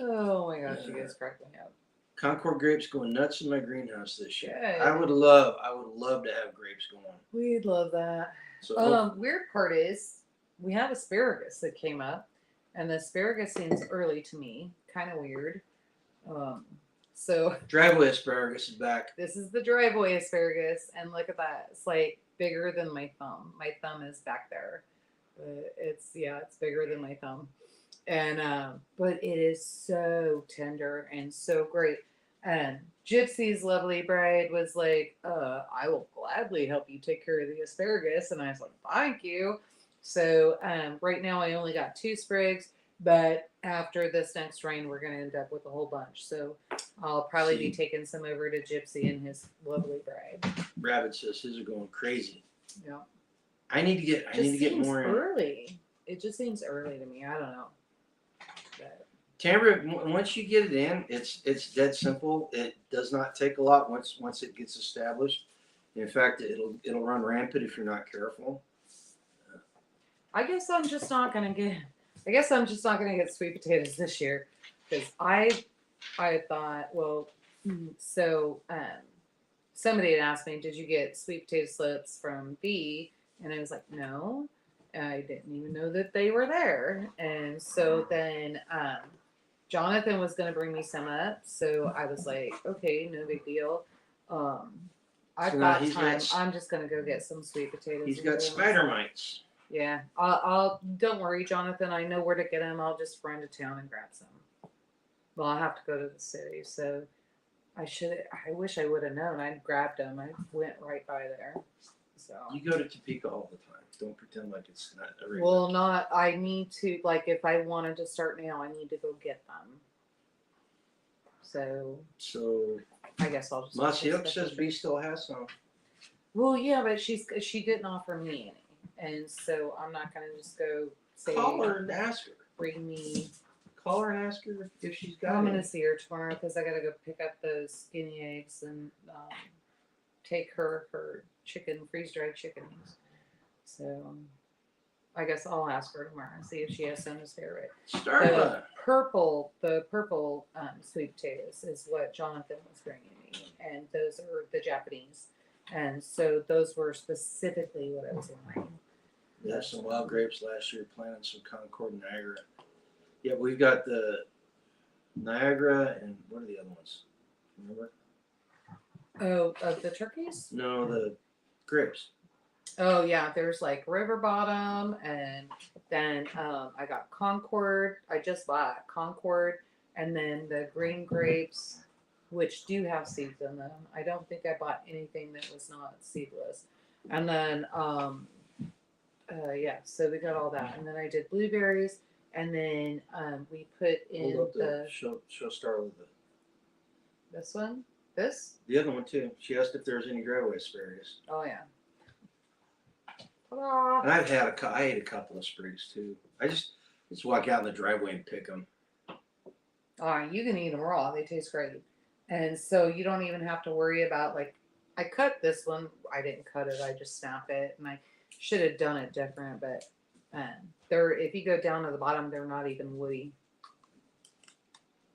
Oh my gosh, you guys cracked me up. Concord grapes going nuts in my greenhouse this year. Good. I would love to have grapes going. We'd love that. So Weird part is we have asparagus that came up, and the asparagus seems early to me, kind of weird. So driveway asparagus is back. this is the driveway asparagus, and look at that. It's like bigger than my thumb. My thumb is back there. It's bigger than my thumb. And but it is so tender and so great. And Gypsy's lovely bride was like, I will gladly help you take care of the asparagus. And I was like, thank you. So right now I only got 2 sprigs, but after this next rain, we're going to end up with a whole bunch. So I'll probably be taking some over to Gypsy and his lovely bride. Rabbit says his are going crazy. Yeah. I need to get more in. Early. It just seems early to me. I don't know. But Tamara, once you get it in, it's dead simple. It does not take a lot once it gets established. In fact, it'll run rampant if you're not careful. I guess I'm just not gonna get sweet potatoes this year because I thought, well, so somebody had asked me, did you get sweet potato slips from B? And I was like, no, I didn't even know that they were there. And so then Jonathan was going to bring me some up. So I was like, okay, no big deal. I've got time. I'm just going to go get some sweet potatoes. He's got spider mites. Yeah. I'll don't worry, Jonathan. I know where to get them. I'll just run to town and grab some. Well, I'll have to go to the city. So I wish I would have known. I grabbed them. I went right by there. So you go to Topeka all the time. Don't pretend like it's not a regular. Well, not. I need to, like, if I wanted to start now, I need to go get them. So I guess I'll just. Masiok says B still has some. Well, yeah, but she didn't offer me any, and so I'm not gonna just go say. Call her and ask her. Bring me. Call her and ask her if she's got. I'm gonna see her tomorrow because I gotta go pick up those skinny eggs and take her freeze-dried chicken eggs. So I guess I'll ask her tomorrow and see if she has some to spare. The purple sweet potatoes is what Jonathan was bringing me, and those are the Japanese. And so those were specifically what I was wanting. We had some wild grapes last year, planted some Concord and Niagara. Yeah, we've got the Niagara and what are the other ones? Remember? Oh, of the turkeys? No, the grapes. Oh yeah, there's like River Bottom, and then I got Concord. I just bought Concord, and then the green grapes, which do have seeds in them. I don't think I bought anything that was not seedless. And then so we got all that, and then I did blueberries, and then we put in show Starla this one. This? The other one too. She asked if there was any driveway asparagus. Oh yeah. And I ate a couple of sprigs too. I just walk out in the driveway and pick them. You can eat them raw. They taste great. And so you don't even have to worry about, like, I cut this one. I didn't cut it. I just snap it. And I should have done it different. But if you go down to the bottom, they're not even woody.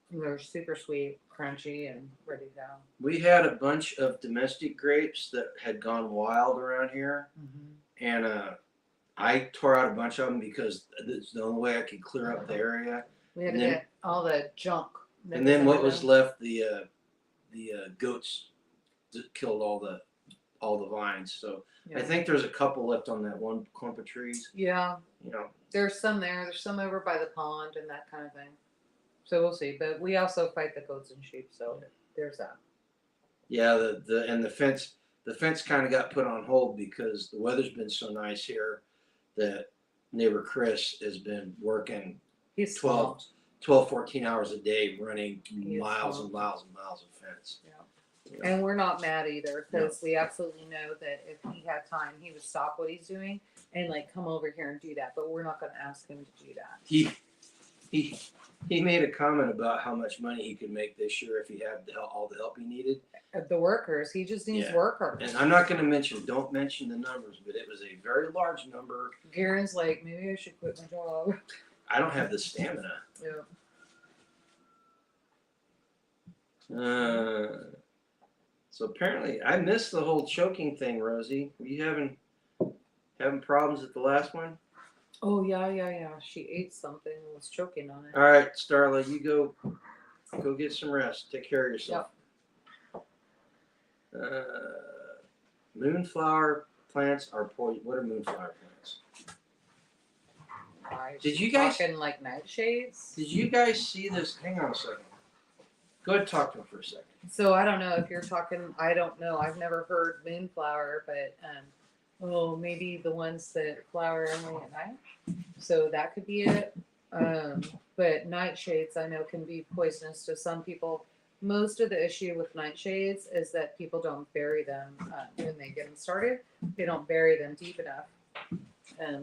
They're super sweet, crunchy, and ready to go. We had a bunch of domestic grapes that had gone wild around here. Mm-hmm. And I tore out a bunch of them because it's the only way I could clear up the area. We had And to then- get all the junk. that And then what under was them. left, the goats killed all the vines. So I Yeah. think there's a couple left on that one clump of trees. Yeah, You know, there's some there. There's some over by the pond and that kind of thing. So we'll see. But we also fight the goats and sheep, so there's that. yeah. The fence kind of got put on hold because the weather's been so nice here that neighbor Chris has been working He's 12, swamped. 14 hours a day running He is miles and swamped. miles and miles of fence. Yeah. You know? And we're not mad either because we absolutely know that if he had time, he would stop what he's doing and like come over here and do that. But we're not going to ask him to do that. He made a comment about how much money he could make this year if he had all the help he needed. The workers, he just needs Yeah. workers. And I'm not going to don't mention the numbers, but it was a very large number. Garen's like, maybe I should quit my job. I don't have the stamina. Yeah. So apparently, I missed the whole choking thing, Rosie. Were you having problems at the last one? Oh yeah. She ate something and was choking on it. All right, Starla, you go get some rest. Take care of yourself. Moonflower plants are poison. What are moonflower plants? Did you guys- talking like nightshades? Did you guys see this? Hang on a second. Go ahead and talk to him for a second. So I don't know if you're talking. I don't know. I've never heard moonflower, but maybe the ones that flower only at night. So that could be it. But nightshades I know can be poisonous to some people. Most of the issue with nightshades is that people don't bury them when they get them started. They don't bury them deep enough.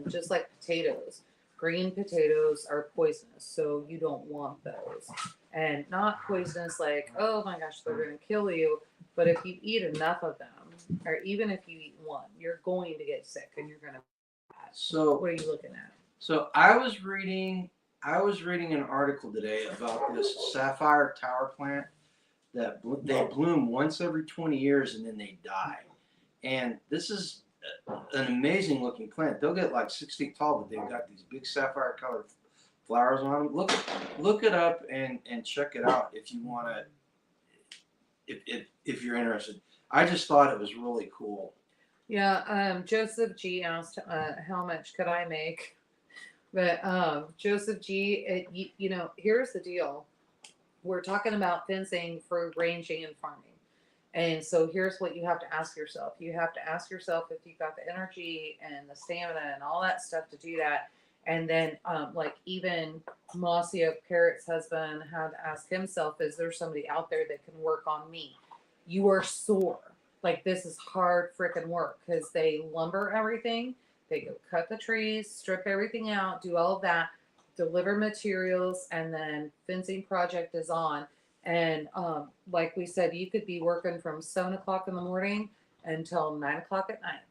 Just like potatoes, green potatoes are poisonous, so you don't want those. And not poisonous like, oh my gosh, they're going to kill you. But if you eat enough of them, or even if you eat one, you're going to get sick and you're going to die. So What are you looking at? So I was reading an article today about this sapphire tower plant that they bloom once every 20 years and then they die. And this is an amazing looking plant. They'll get like 6 feet tall, but they've got these big sapphire colored flowers on them. Look it up and check it out if you want to, if you're interested. I just thought it was really cool. Yeah, Joseph G asked how much could I make, but Joseph G, here's the deal: we're talking about fencing for ranging and farming, and so here's what you have to ask yourself: you have to ask yourself if you've got the energy and the stamina and all that stuff to do that. And then, like even Mossy Parrot's husband had to ask himself: is there somebody out there that can work on me? You are sore. Like, this is hard freaking work because they lumber everything. They go cut the trees, strip everything out, do all of that, deliver materials, and then fencing project is on. And like we said, you could be working from 7 o'clock in the morning until 9 o'clock at night.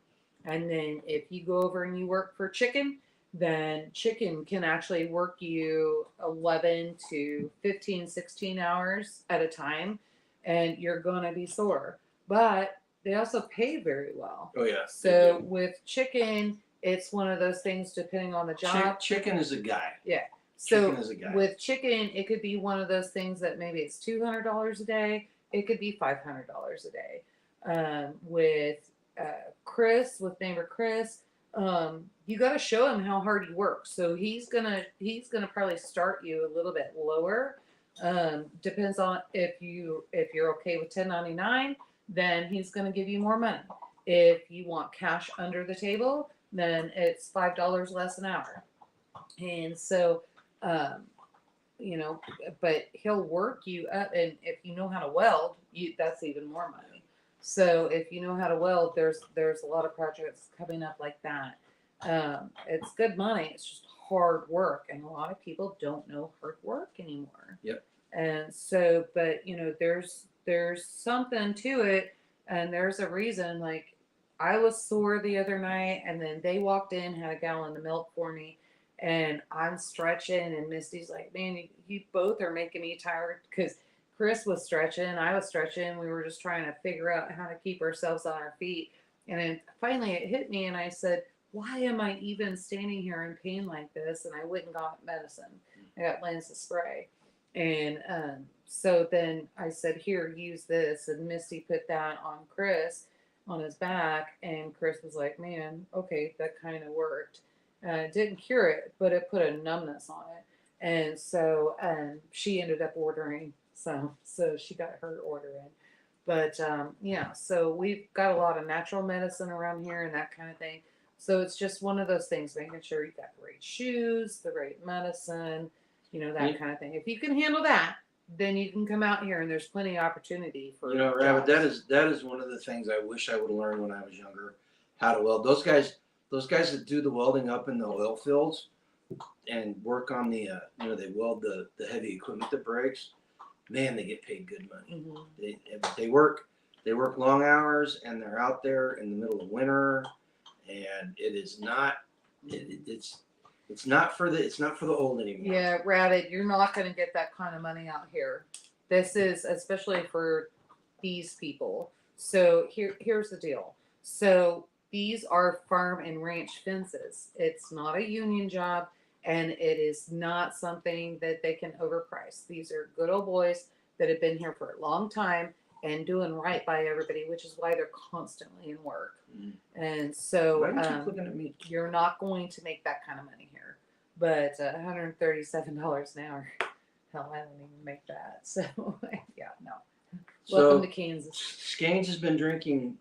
And then if you go over and you work for chicken, then chicken can actually work you 11 to 15, 16 hours at a time, and you're going to be sore. But they also pay very well. Oh yeah. So with chicken, it's one of those things depending on the job. Chicken is a guy. Yeah. So chicken is a guy. With chicken, it could be one of those things that maybe it's $200 a day. It could be $500 a day. With Chris, with neighbor Chris, you got to show him how hard he works. So he's gonna probably start you a little bit lower. Depends on if you're okay with 1099, then he's going to give you more money. If you want cash under the table, then it's $5 less an hour. And so, but he'll work you up. And if you know how to weld, that's even more money. So if you know how to weld, there's a lot of projects coming up like that. It's good money. It's just hard work, and a lot of people don't know hard work anymore. Yep. And so, but there's something to it, and there's a reason. Like, I was sore the other night, and then they walked in, had a gallon of milk for me, and I'm stretching, and Misty's like, man, you both are making me tired, because Chris was stretching, I was stretching, we were just trying to figure out how to keep ourselves on our feet. And then finally it hit me, and I said, why am I even standing here in pain like this? And I went and got medicine. I got Lance's spray. And so then I said, here, use this. And Misty put that on Chris on his back. And Chris was like, man, okay, that kind of worked. It didn't cure it, but it put a numbness on it. And so she ended up ordering. So she got her order in. But yeah, so we've got a lot of natural medicine around here and that kind of thing. So it's just one of those things, making sure you got the right shoes, the right medicine, that kind of thing. If you can handle that, then you can come out here and there's plenty of opportunity for Rabbit, that is one of the things I wish I would have learned when I was younger, how to weld. Those guys that do the welding up in the oil fields and work on the they weld the heavy equipment that breaks. Man, they get paid good money. Mm-hmm. They work long hours, and they're out there in the middle of winter, and it is not it's not for the old anymore. Yeah, Rabbit, you're not going to get that kind of money out here. This is especially for these people. So here's the deal. So these are farm and ranch fences. It's not a union job, and it is not something that they can overprice. These are good old boys that have been here for a long time and doing right by everybody, which is why they're constantly in work. And so Why do you keep looking at me? you're not going to make that kind of money here. But $137 an hour, hell, I don't even make that. So yeah, no. Welcome to Kansas. Scanes has been drinking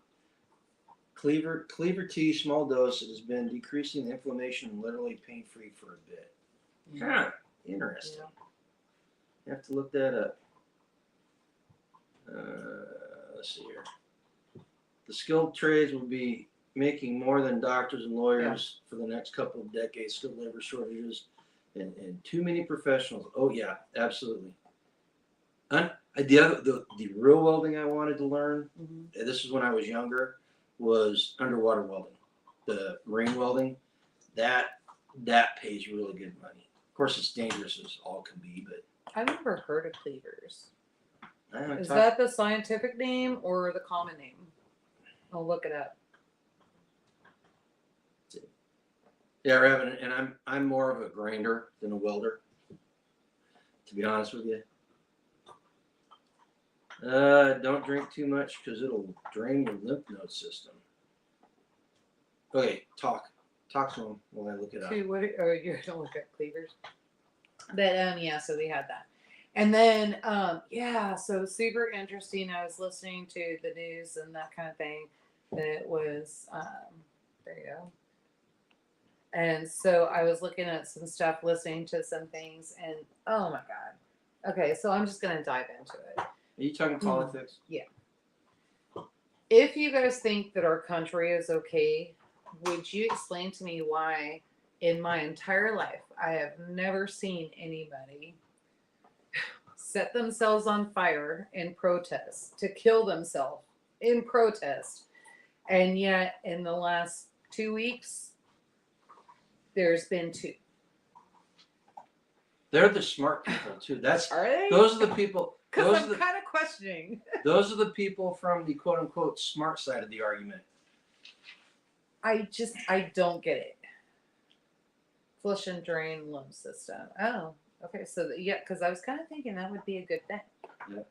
Cleaver tea, small dose. It has been decreasing the inflammation and literally pain-free for a bit. Yeah. Interesting. You have to look that up. Let's see here. The skilled trades will be making more than doctors and lawyers for the next couple of decades. Skilled labor shortages and too many professionals. Oh yeah, absolutely. The real welding I wanted to learn, this is when I was younger, was underwater welding. The marine welding, that pays really good money. Of course, it's dangerous as all can be, but I've never heard of cleavers. Is that that the scientific name or the common name? I'll look it up. Yeah, Rabbit, and I'm more of a grinder than a welder, to be honest with you. Don't drink too much because it'll drain your lymph node system. Okay, talk to him while I look it up. You're gonna look at cleavers. But yeah, so we had that. And then so super interesting. I was listening to the news and that kind of thing. That it was there you go. And so I was looking at some stuff, listening to some things, and oh my god. Okay, so I'm just gonna dive into it. Are you talking politics? Yeah. If you guys think that our country is okay, would you explain to me why in my entire life I have never seen anybody set themselves on fire in protest, to kill themselves in protest, and yet in the last 2 weeks, there's been 2. They're the smart people too. Are they? Those are the people. Because I'm kind of questioning. Those are the people from the quote unquote smart side of the argument. I don't get it. Flush and drain lymph system. Oh, okay. So because I was kind of thinking that would be a good thing. Yep.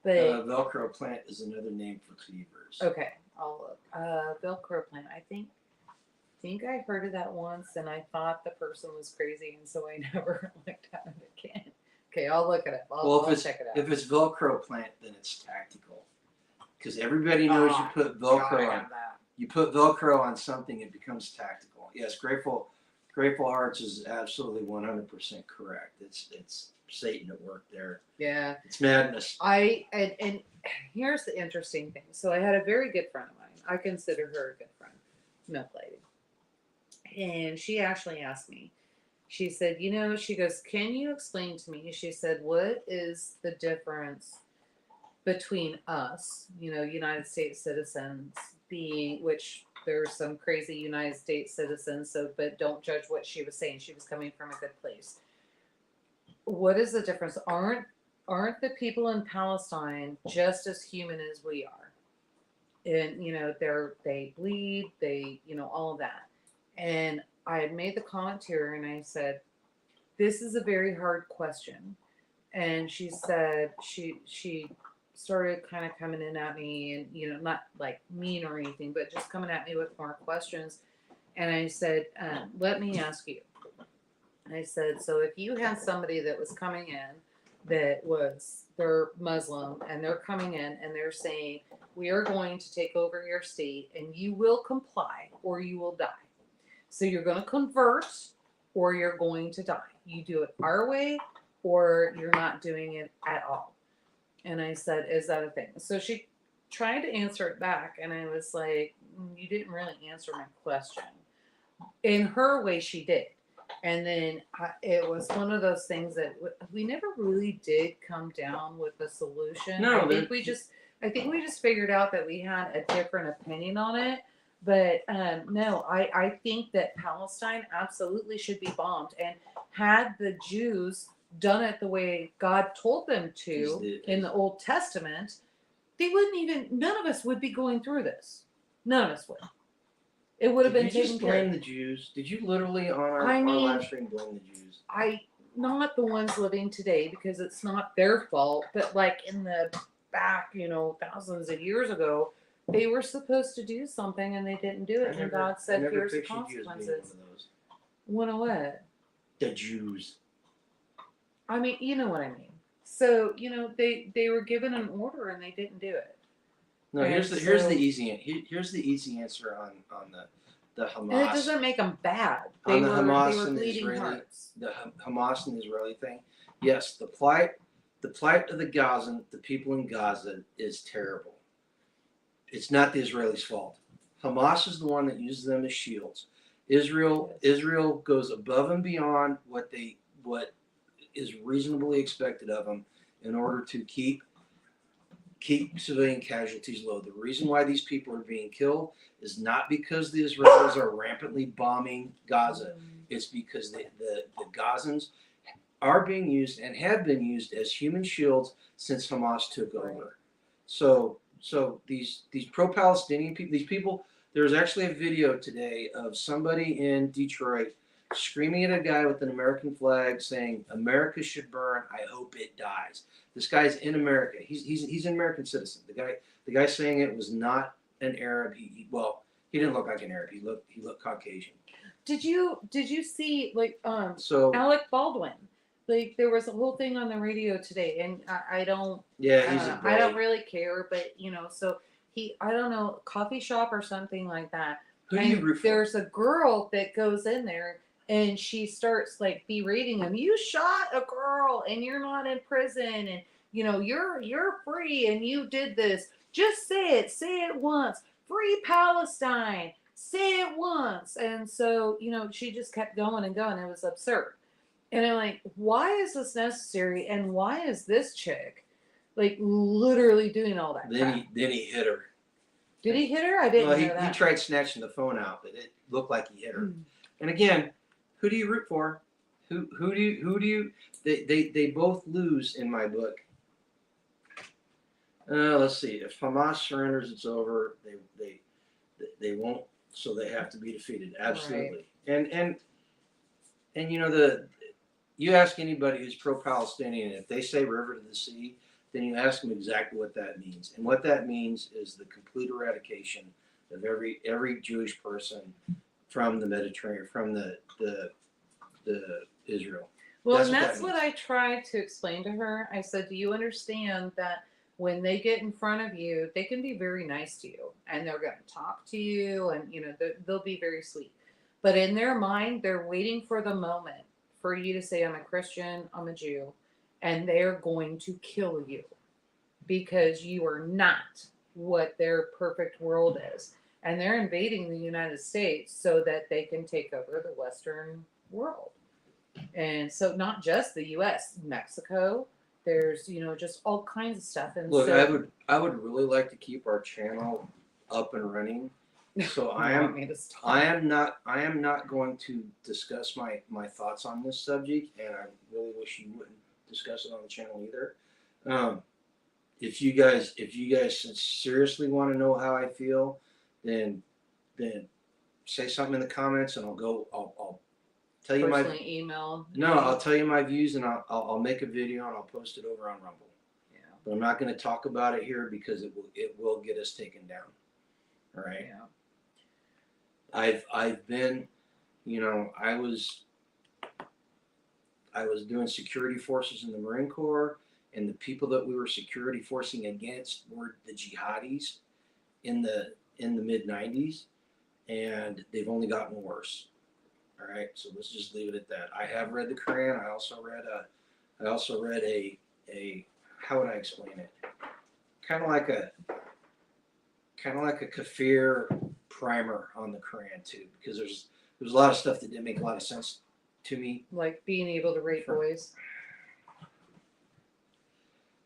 But Velcro plant is another name for cleavers. Okay, I'll look. Velcro plant. I think I heard of that once, and I thought the person was crazy, and so I never looked at it again. Okay, I'll look it up. I'll check it out. If it's Velcro plant, then it's tactical, because everybody knows you put Velcro on. You put Velcro on something, it becomes tactical. Yes, Grateful Hearts is absolutely 100% correct. It's Satan at work there. Yeah, it's madness. And here's the interesting thing. So I had a very good friend of mine. I consider her a good friend, milk lady. And she actually asked me, she said, she goes, can you explain to me? She said, what is the difference between us, United States citizens which there's some crazy United States citizens, but don't judge what she was saying. She was coming from a good place. What is the difference? Aren't the people in Palestine just as human as we are? And, they bleed, all of that. And I had made the comment to her and I said, this is a very hard question. And she said she started kind of coming in at me and, not like mean or anything, but just coming at me with more questions. And I said, let me ask you. I said, so if you had somebody that was coming in they're Muslim and they're coming in and they're saying, we are going to take over your state and you will comply or you will die. So you're going to convert or you're going to die. You do it our way or you're not doing it at all. And I said, is that a thing? So she tried to answer it back and I was like, you didn't really answer my question. In her way, she did. And then it was one of those things that we never really did come down with a solution. No, I think we just figured out that we had a different opinion on it. But no, I think that Palestine absolutely should be bombed. And had the Jews done it the way God told them to in the Old Testament, they wouldn't even, none of us would be going through this. None of us would. It would have been taken care of. Did you just blame the Jews? Did you literally on our live stream blame the Jews? Not the ones living today because it's not their fault, but like in the back, thousands of years ago, they were supposed to do something and they didn't do it, and God said, "Here's the consequences." One of what? The Jews. I mean, you know what I mean. So they were given an order and they didn't do it. No, here's the easy answer on the Hamas. And it doesn't make them bad. They were bleeding Israeli, hearts. The Hamas and Israeli thing. Yes, the plight of the Gazan, the people in Gaza, is terrible. It's not the Israelis' fault. Hamas is the one that uses them as shields. Israel goes above and beyond what is reasonably expected of them in order to keep civilian casualties low. The reason why these people are being killed is not because the Israelis are rampantly bombing Gaza. It's because the Gazans are being used and have been used as human shields since Hamas took over. So these pro-Palestinian people, these people, there's actually a video today of somebody in Detroit screaming at a guy with an American flag saying, "America should burn. I hope it dies." This guy's in America. He's an American citizen. The guy saying it was not an Arab. He didn't look like an Arab. He looked Caucasian. Did you see Alec Baldwin? Like there was a whole thing on the radio today, and I don't. Yeah, I don't really care, but so I don't know, coffee shop or something like that. Who do you root for? There's a girl that goes in there. And she starts like berating him. You shot a girl, and you're not in prison, and you're free, and you did this. Just say it once. Free Palestine. Say it once. And so she just kept going and going. It was absurd. And I'm like, why is this necessary? And why is this chick like literally doing all that? Then he hit her. Did he hit her? I didn't know that. He tried snatching the phone out, but it looked like he hit her. And again, who do you root for? Who do you? They both lose in my book. Let's see. If Hamas surrenders, it's over. They won't. So they have to be defeated. Absolutely. Right. And you ask anybody who's pro-Palestinian, if they say river to the sea, then you ask them exactly what that means. And what that means is the complete eradication of every Jewish person from the Mediterranean, from the Israel. Well, that's what I tried to explain to her. I said, do you understand that when they get in front of you, they can be very nice to you, and they're going to talk to you, and they'll be very sweet. But in their mind, they're waiting for the moment for you to say, I'm a Christian, I'm a Jew, and they're going to kill you because you are not what their perfect world is. And they're invading the United States so that they can take over the Western world. And so not just the U.S., Mexico, there's, just all kinds of stuff. And look, I would really like to keep our channel up and running. So I am not going to discuss my thoughts on this subject, and I really wish you wouldn't discuss it on the channel either. If you guys seriously want to know how I feel, then say something in the comments, and I'll tell you Personally email. No, I'll tell you my views, and I'll make a video and I'll post it over on Rumble. Yeah. But I'm not going to talk about it here because it will get us taken down. All right. Yeah. I've been, I was doing security forces in the Marine Corps, and the people that we were security forcing against were the jihadis in the mid '90s, and they've only gotten worse. All right, so let's just leave it at that. I have read the Quran. I also read a how would I explain it? Kind of like a kafir primer on the Quran too, because there's a lot of stuff that didn't make a lot of sense to me. Like being able to rape boys.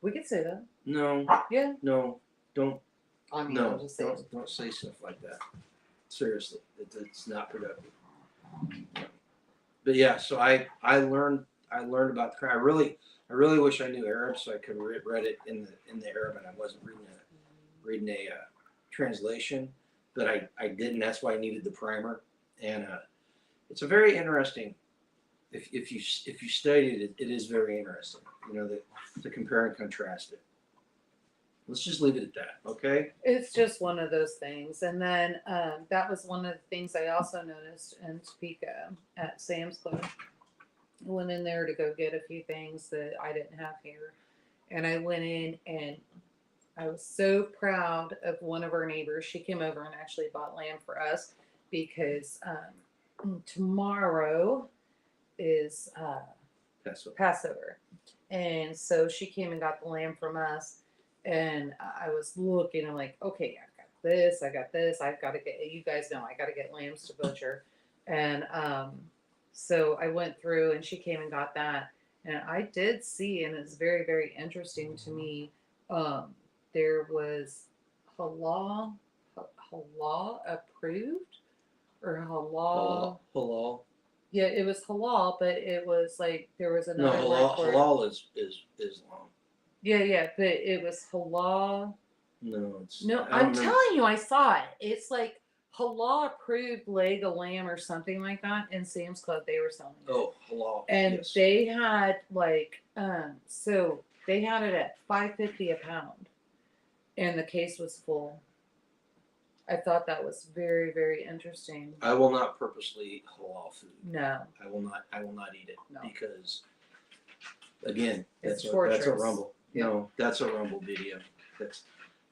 We could say that. No. Yeah. No. Don't. I mean, No. I'm just saying. Don't say stuff like that. Seriously, it's not productive. But yeah, so I learned about the Quran. I really wish I knew Arab so I could have read it in the Arab, and I wasn't reading a translation. But I didn't. That's why I needed the primer, and it's a very interesting. If you studied it, it is very interesting. To compare and contrast it. Let's just leave it at that, okay? It's just one of those things. And then that was one of the things I also noticed in Topeka at Sam's Club. I went in there to go get a few things that I didn't have here. And I went in and I was so proud of one of our neighbors. She came over and actually bought lamb for us because tomorrow is Passover. And so she came and got the lamb from us. And I was looking, I'm like, okay, I got this, I've got to get, you guys know, I got to get lambs to butcher. And so I went through and she came and got that. And I did see, and it's very, very interesting to me, there was halal approved or Halal. Yeah, it was halal, but it was like, there was another No, word for it. halal is Islam. Yeah, but it was halal. No, I'm telling you, I saw it. It's like halal approved leg of lamb or something like that. In Sam's Club, they were selling it. Oh, halal. And yes. they had so they had it at $5.50 a pound, and the case was full. I thought that was very, very interesting. I will not purposely eat halal food. No, I will not eat it No. Because, again, that's a Rumble. Yeah. No, that's a Rumble video. That's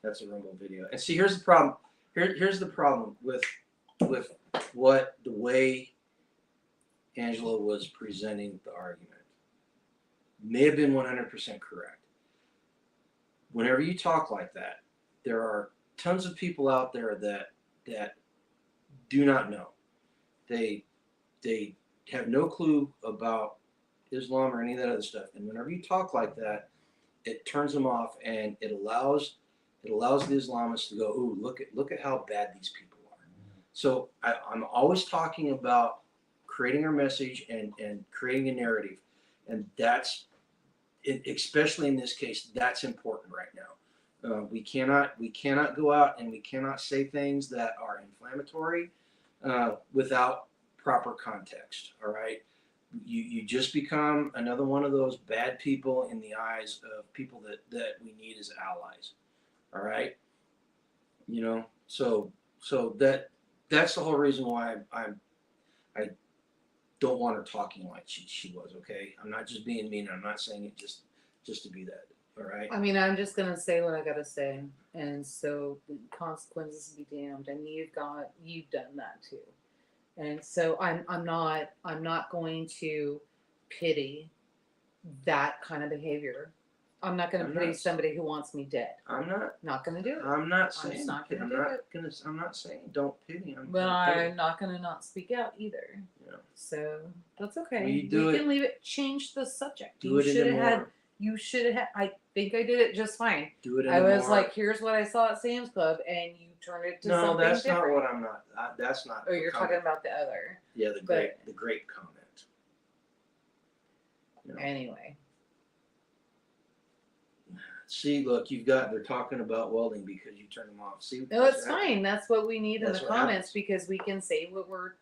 a Rumble video. And see, here's the problem. Here's the problem with the way Angela was presenting the argument. May have been 100% correct. Whenever you talk like that, there are tons of people out there that do not know. They have no clue about Islam or any of that other stuff. And whenever you talk like that, it turns them off, and it allows the Islamists to go, ooh, look at how bad these people are. So I'm always talking about creating our message and creating a narrative, and that's it, especially in this case, that's important right now. We cannot go out and we cannot say things that are inflammatory without proper context. All right. You just become another one of those bad people in the eyes of people that we need as allies. All right. So that's the whole reason why I don't want her talking like she was. Okay. I'm not just being mean. I'm not saying it just to be that. All right. I mean, I'm just gonna say what I gotta say, and so the consequences be damned. And you've done that too. And so I'm not going to pity that kind of behavior. I'm not going to pity somebody who wants me dead. I'm not going to do it. I'm not saying. I'm just not going to do it. I'm not saying don't pity. But I'm not going to not speak out either. Yeah. So that's okay. We can leave it. Change the subject. Do it anymore. You should have had. I think I did it just fine. Do it I anymore. was like, here's what I saw at Sam's Club, and you turned it to something different. No, that's not what I'm not. That's not. Oh, you're talking about the other. Yeah, the grape comment. Anyway. See, look, they're talking about welding because you turn them off. See? No, it's fine. That's what we need in That's the what comments happens. because we can say what we're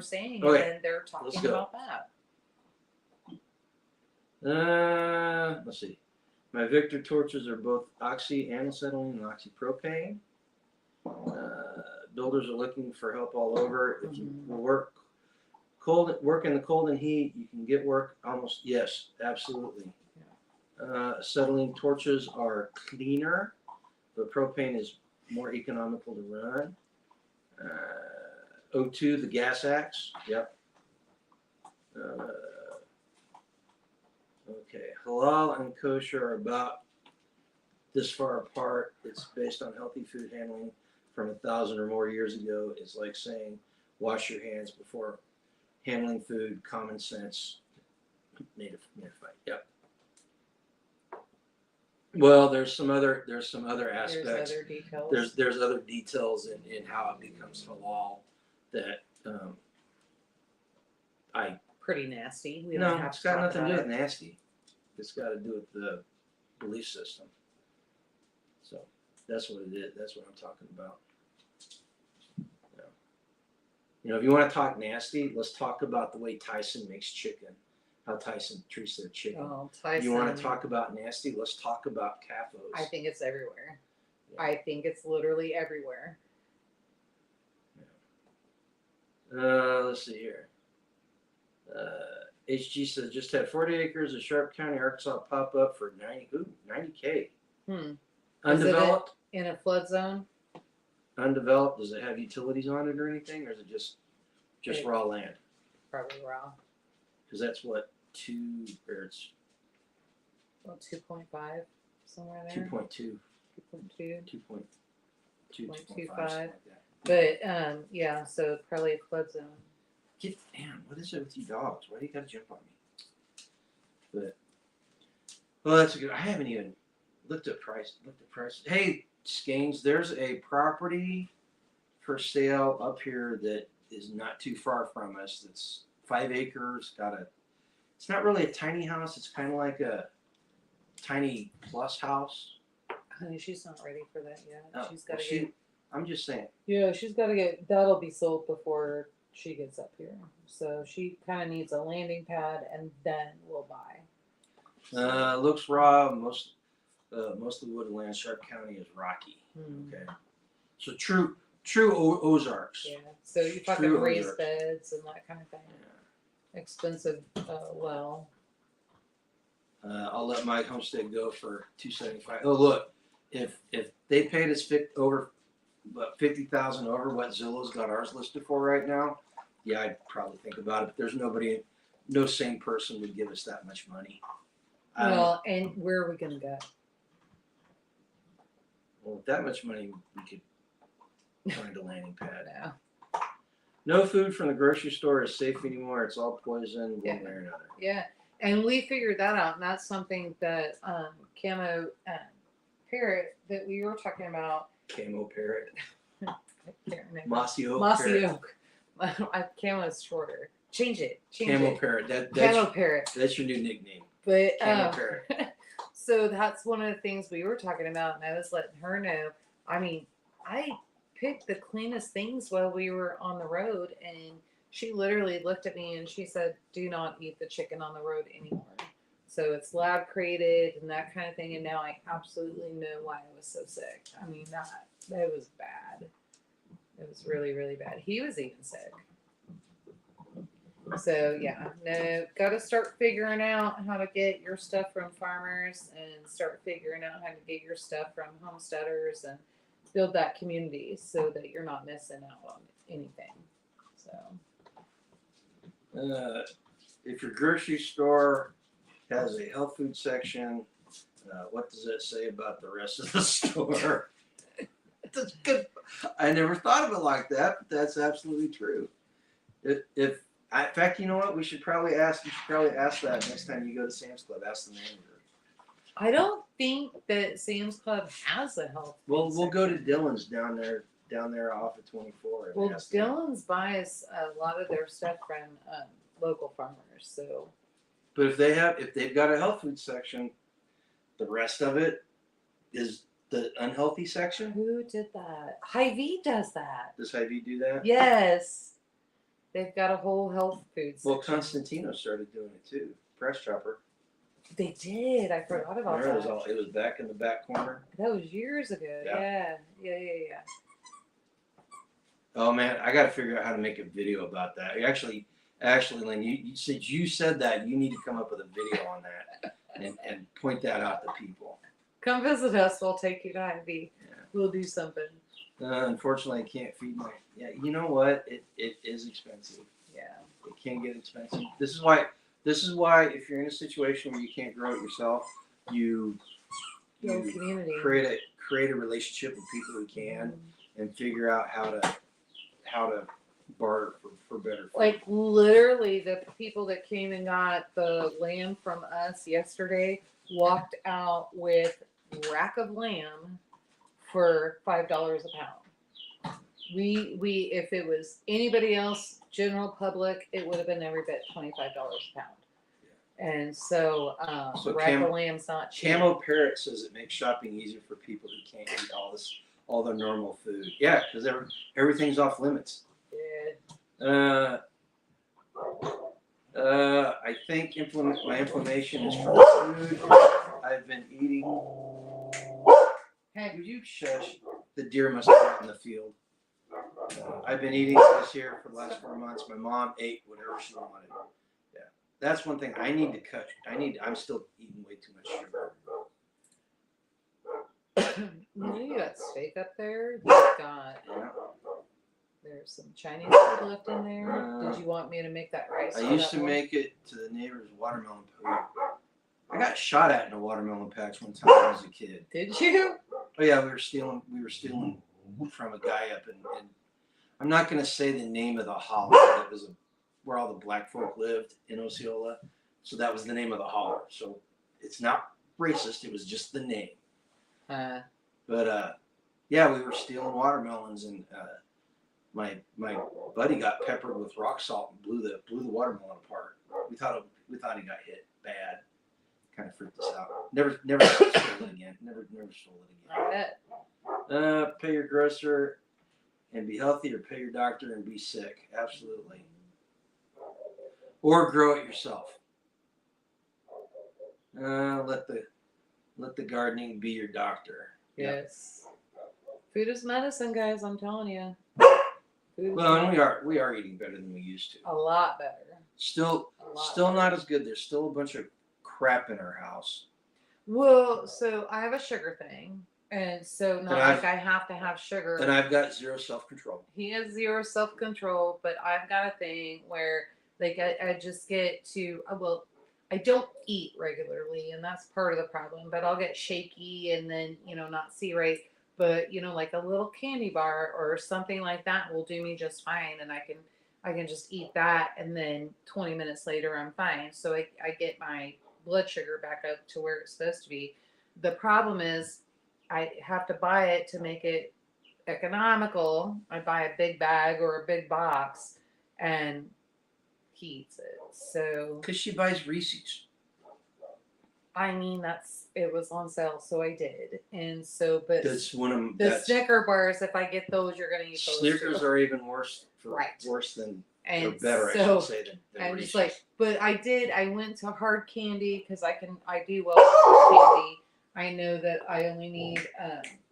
saying, Okay, and then they're let's talking go. about that. Let's see. My Victor torches are both oxy-acetylene and oxypropane. Builders are looking for help all over. If you work in the cold and heat, you can get work almost. Yes, absolutely. Acetylene torches are cleaner, but propane is more economical to run. O2, the gas axe. Yep. Okay, halal and kosher are about this far apart. It's based on healthy food handling from 1,000 or more years ago. It's like saying wash your hands before handling food. Common sense. Native fight. Yep. Well, there's some other aspects. There's other details. There's other details in how it becomes halal that Pretty nasty. We no, don't have it's to got talk nothing to about do with it. nasty. It's got to do with the belief system. So that's what it is. That's what I'm talking about. Yeah. You know, if you want to talk nasty, let's talk about the way Tyson makes chicken. How Tyson treats their chicken. Oh, Tyson. You want to talk about nasty? Let's talk about CAFOs. I think it's everywhere. Yeah. I think it's literally everywhere. Yeah. Let's see here. HG says just had 40 acres of Sharp County, Arkansas pop up for 90K. Undeveloped? In a flood zone? Undeveloped. Does it have utilities on it or anything, or is it just raw land? Probably raw. Because that's what 2.5 somewhere there. 2.2. 2.2. 2.25. 2.25. But yeah, so probably a flood zone. Man, what is it with you dogs? Why do you gotta jump on me? But well, that's a good. I haven't even looked at price. Hey, Skeins, there's a property for sale up here that is not too far from us. That's 5 acres. It's not really a tiny house. It's kind of like a tiny plus house. Honey, she's not ready for that yet. Oh, She's got to get. I'm just saying. Yeah, she's got to get. That'll be sold before she gets up here. So she kind of needs a landing pad, and then we'll buy. So. Looks raw. Most of the woodland, Sharp County is rocky. Okay, so true Ozarks. Yeah. So you're talking raised beds and that kind of thing. Yeah. Expensive well. I'll let my homestead go for $275. Oh look, if they paid us over about $50,000 over what Zillow's got ours listed for right now, yeah, I'd probably think about it. But there's no sane person would give us that much money. Well, and where are we gonna go? Well, with that much money, we could find a landing pad. No. No food from the grocery store is safe anymore. It's all poison, one way or another. Yeah, and we figured that out, and that's something that Camo Parrot that we were talking about. Camo Parrot. I can't remember. Mossy Oak. Mossy Parrot. Oak. Camo is shorter. Change it. Camo Parrot. That's Camo Parrot. That's your new nickname. But Camo Parrot. So that's one of the things we were talking about, and I was letting her know. I mean, I picked the cleanest things while we were on the road, and she literally looked at me and she said, "Do not eat the chicken on the road anymore." So it's lab created and that kind of thing, and now I absolutely know why I was so sick. I mean, that was bad. It was really, really bad. He was even sick. So yeah, no, got to start figuring out how to get your stuff from farmers and start figuring out how to get your stuff from homesteaders and build that community so that you're not missing out on anything. So if your grocery store has a health food section, what does that say about the rest of the store? That's good. I never thought of it like that, but that's absolutely true. In fact, you know what? You should probably ask that next time you go to Sam's Club. Ask the manager. I don't think that Sam's Club has a health. Well, we'll go to Dylan's down there off of 24. Well, Dylan's buys a lot of their stuff from local farmers. So. But if they've got a health food section, the rest of it is the unhealthy section. Who did that? Hy-Vee does that. Does Hy-Vee do that? Yes. They've got a whole health food section. Well, Constantino started doing it too. Press Chopper. They did. I forgot about Remember, that. it was back in the back corner. That was years ago. Yeah. Yeah. Oh man, I got to figure out how to make a video about that. Actually, Lynn, you said that you need to come up with a video on that and point that out to people. Come visit us. We'll take you to Hy-Vee. Yeah. We'll do something. Unfortunately, I can't feed my. Yeah, you know what? It is expensive. Yeah. It can get expensive. This is why if you're in a situation where you can't grow it yourself, you community. create a relationship with people who can and figure out how to barter for better food. Like literally the people that came and got the lamb from us yesterday walked out with a rack of lamb for $5 a pound. We if it was anybody else, general public, it would have been every bit $25 a pound. And so rack of lamb's not cheap. Camo Parrot says it makes shopping easier for people who can't eat all the normal food. Yeah, because everything's off limits. Yeah. I think my inflammation is from food I've been eating. Hey, would you shush? The deer must be out in the field. I've been eating this here for the last 4 months. My mom ate whatever she wanted. Yeah, that's one thing I need to cut. I'm still eating way too much sugar. You got steak up there. You've got. Yeah. There's some Chinese food left in there. Did you want me to make that rice? I used to make it to the neighbor's watermelon patch. I got shot at in a watermelon patch one time when I was a kid. Did you? Oh yeah, we were stealing from a guy up in I'm not gonna say the name of the holler. That was where all the black folk lived in Osceola. So that was the name of the holler. So it's not racist, it was just the name. But yeah, we were stealing watermelons and my buddy got peppered with rock salt and blew the watermelon apart. We thought he got hit bad. Kind of freaked us out. Never stole it again. Never stole it again. I bet. Pay your grocer and be healthy, or pay your doctor and be sick. Absolutely. Or grow it yourself. Let the gardening be your doctor. Yes. Food is medicine, guys. I'm telling you. Well, and we are eating better than we used to. A lot better. Still not as good. There's still a bunch of crap in our house. Well, so I have a sugar thing, and so I have to have sugar. And I've got zero self-control. He has zero self-control, but I've got a thing where like I just get to I don't eat regularly, and that's part of the problem. But I'll get shaky and then not see right. But like a little candy bar or something like that will do me just fine, and I can just eat that, and then 20 minutes later I'm fine. So I get my blood sugar back up to where it's supposed to be. The problem is I have to buy it to make it economical. I buy a big bag or a big box, and he eats it. So because she buys Reese's. I mean, it was on sale, so I did. And so, but that's one of them. The Snicker bars, if I get those, you're going to eat those. Snickers are even worse. Worse than, or better, I should say, than I'm Reese's. just like, but I went to hard candy because I do well with hard candy. I know that I only need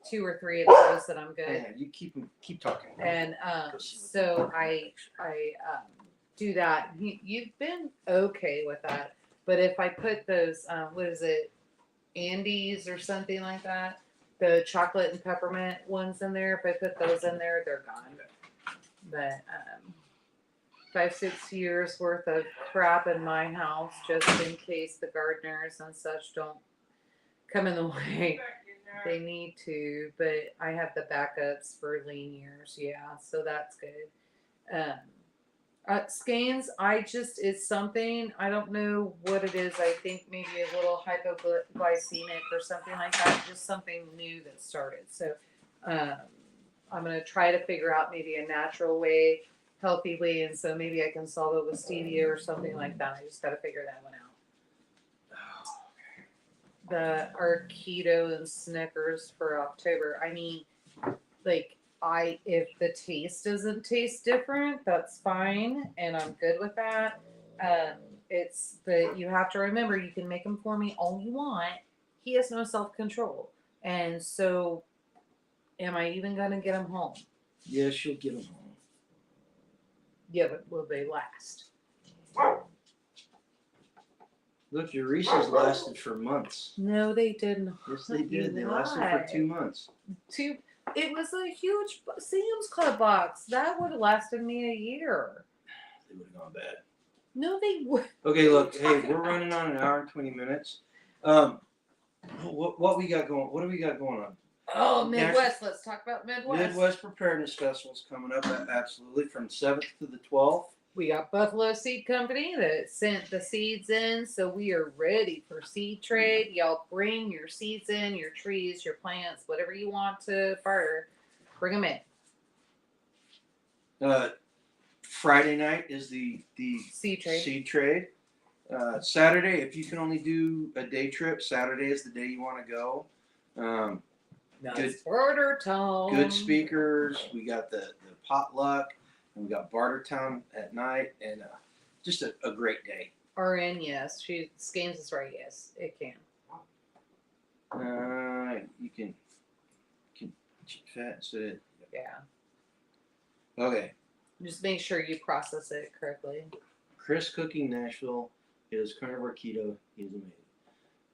2 or 3 of those that I'm good. Yeah, you keep talking. And so I do that. You've been okay with that. But if I put those, what is it, Andes or something like that, the chocolate and peppermint ones in there, if I put those in there, they're gone. But 5-6 years worth of crap in my house, just in case the gardeners and such don't come in the way. They need to, but I have the backups for lean years. Yeah, so that's good. Skeins, it's something, I don't know what it is. I think maybe a little hypoglycemic or something like that. Just something new that started. So I'm going to try to figure out maybe a natural way, healthy way. And so maybe I can solve it with stevia or something like that. I just got to figure that one out. our keto and Snickers for October. I mean, like if the taste doesn't taste different, that's fine, and I'm good with that. But you have to remember, you can make him for me all you want. He has no self control, and so am I even gonna get him home? Yes, you'll get him home. Yeah, but will they last? Look, your Reese's lasted for months. No, they didn't. Yes, they did. They lasted for 2 months. It was a huge Sam's Club box. That would have lasted me a year. They would have gone bad. No, they would. Okay, look. Hey, we're running on an hour and 20 minutes. What we got going? What do we got going on? Oh, Midwest. Let's talk about Midwest. Midwest Preparedness Festival's coming up. Absolutely, from 7th to the 12th. We got Buffalo Seed Company that sent the seeds in, so we are ready for seed trade. Y'all bring your seeds in, your trees, your plants, whatever you want to barter. Bring them in. Friday night is the Seed trade. Seed trade. Saturday, if you can only do a day trip, Saturday is the day you want to go. Good Barter Town. Good speakers. We got the potluck, and we got Barter Town at night, and just a great day. RN, yes. Skanes is right. Yes, it can. You can fat it. Yeah. Okay. Just make sure you process it correctly. Chris Cooking Nashville is carnivore keto. He's amazing.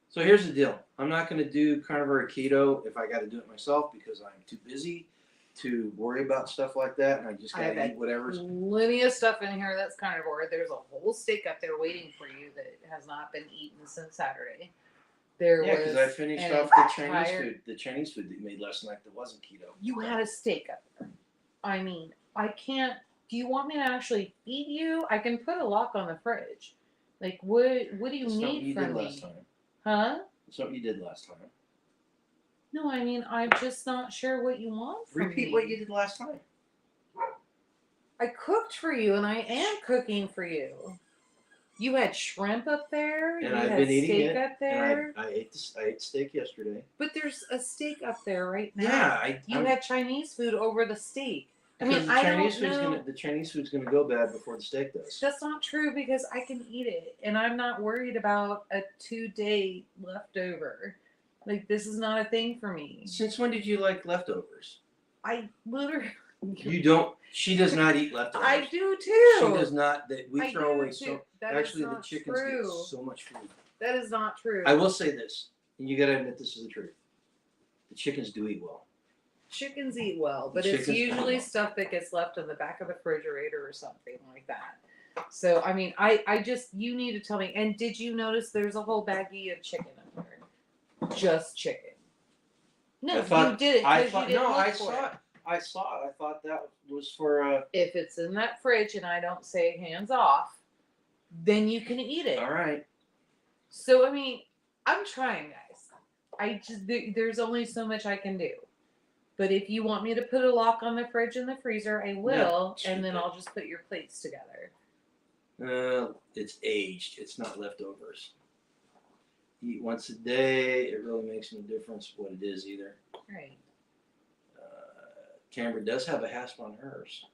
So here's the deal. I'm not going to do carnivore keto if I got to do it myself because I'm too busy to worry about stuff like that, and I just got to eat whatever's. Plenty of stuff in here that's carnivore. There's a whole steak up there waiting for you that has not been eaten since Saturday. Because I finished off the Chinese food. The Chinese food that you made last night that wasn't keto. You had a steak up there. I mean, I can't. Do you want me to actually feed you? I can put a lock on the fridge. Like, what do you need from me? Last time. Huh? That's what you did last time. No, I mean, I'm just not sure what you want from me. Repeat what you did last time. I cooked for you, and I am cooking for you. You had shrimp up there. And you I've had been eating steak it. up there. And I ate steak yesterday. But there's a steak up there right now. Yeah, you had Chinese food over the steak. I mean, the Chinese food's gonna go bad before the steak does. That's not true because I can eat it, and I'm not worried about a 2-day leftover. Like, this is not a thing for me. Since when did you like leftovers? I literally. You don't. She does not eat leftovers. I do too. She does not. We throw away so. Actually, the chickens get so much food. That is not true. I will say this, and you gotta admit this is the truth. The chickens do eat well. Chickens eat well, but it's usually stuff that gets left in the back of the refrigerator or something like that. So, I mean, I just, you need to tell me. And did you notice there's a whole baggie of chicken up there? Just chicken. No, you did it. I saw it. I thought that was for. If it's in that fridge and I don't say hands off, then you can eat it. All right. So, I mean, I'm trying, guys. There's only so much I can do. But if you want me to put a lock on the fridge and the freezer, I will, and then I'll just put your plates together. It's aged. It's not leftovers. Eat once a day. It really makes no difference what it is either. Right. Camber does have a hasp on hers.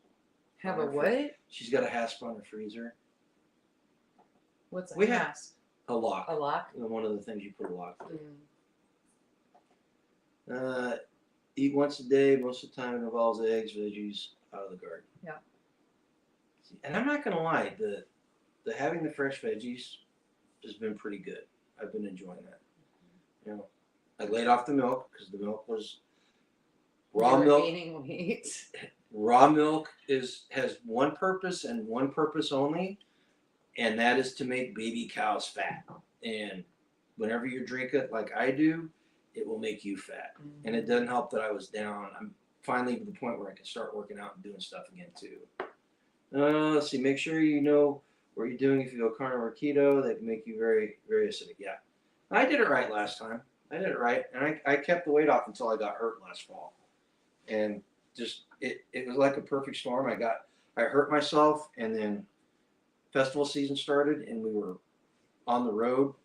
Have a what? She's got a hasp on her freezer. What's a hasp? A lock. A lock? One of the things you put a lock on. Eat once a day. Most of the time it involves eggs, veggies out of the garden. Yeah. And I'm not gonna lie, the having the fresh veggies has been pretty good. I've been enjoying that. You know, I laid off the milk because the milk was raw milk. Gaining weight. Raw milk has one purpose and one purpose only, and that is to make baby cows fat. And whenever you drink it like I do, it will make you fat. Mm-hmm. And it doesn't help that I was down. I'm finally to the point where I can start working out and doing stuff again too. Let's see. Make sure you know what you're doing. If you go carnivore keto, they can make you very, very acidic. Yeah, I did it right last time. I did it right, and I kept the weight off until I got hurt last fall. And just it was like a perfect storm. I hurt myself, and then festival season started, and we were on the road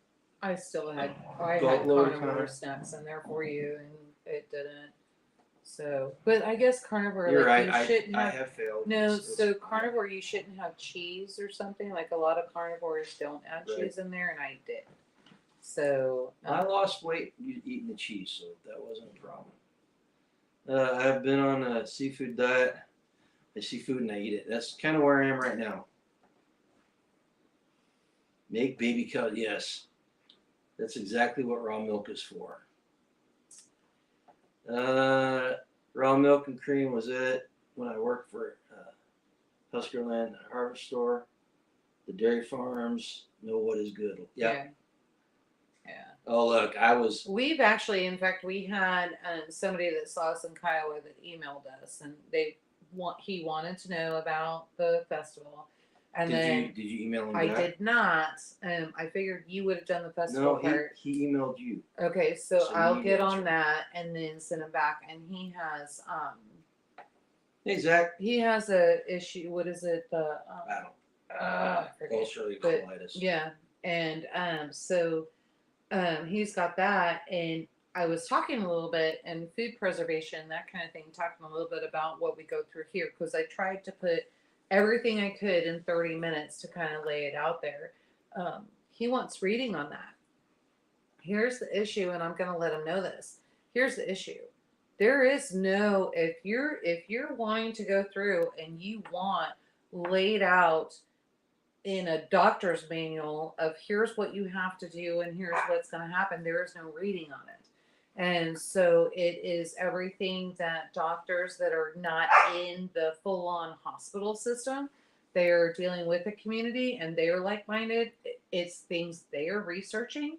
I still had I had Boatload of carnivore time. snacks in there for you, and it didn't. So, but I guess carnivore, You're like right. you shouldn't I have. have failed. No, It's so carnivore, you shouldn't have cheese or something. Like a lot of carnivores don't add Right. cheese in there, and I did. So I lost weight eating the cheese, so that wasn't a problem. I've been on a seafood diet. I see food and I eat it. That's kind of where I am right now. Make baby cow. Yes, that's exactly what raw milk is for. Raw milk and cream was it when I worked for Huskerland Harvest Store. The dairy farms know what is good. Yep. yeah. Oh look, We've actually, in fact, we had somebody that saw us in Kiowa that emailed us, and he wanted to know about the festival, and did you email him I back? did not. I figured you would have done the festival No, part. he emailed you. Okay, so So I'll he get emailed on you. that and then send him back, and he has Hey Zach. he has a issue. What is it? The I don't. Ulcerative colitis. yeah, and so he's got that, and I was talking a little bit and food preservation, that kind of thing, talking a little bit about what we go through here, because I tried to put everything I could in 30 minutes to kind of lay it out there. He wants reading on that. Here's the issue, and I'm going to let him know this. Here's the issue. There is no, if you're wanting to go through and you want laid out in a doctor's manual of here's what you have to do and here's what's going to happen, there is no reading on it. And so it is everything that doctors that are not in the full-on hospital system, they are dealing with the community and they are like-minded. It's things they are researching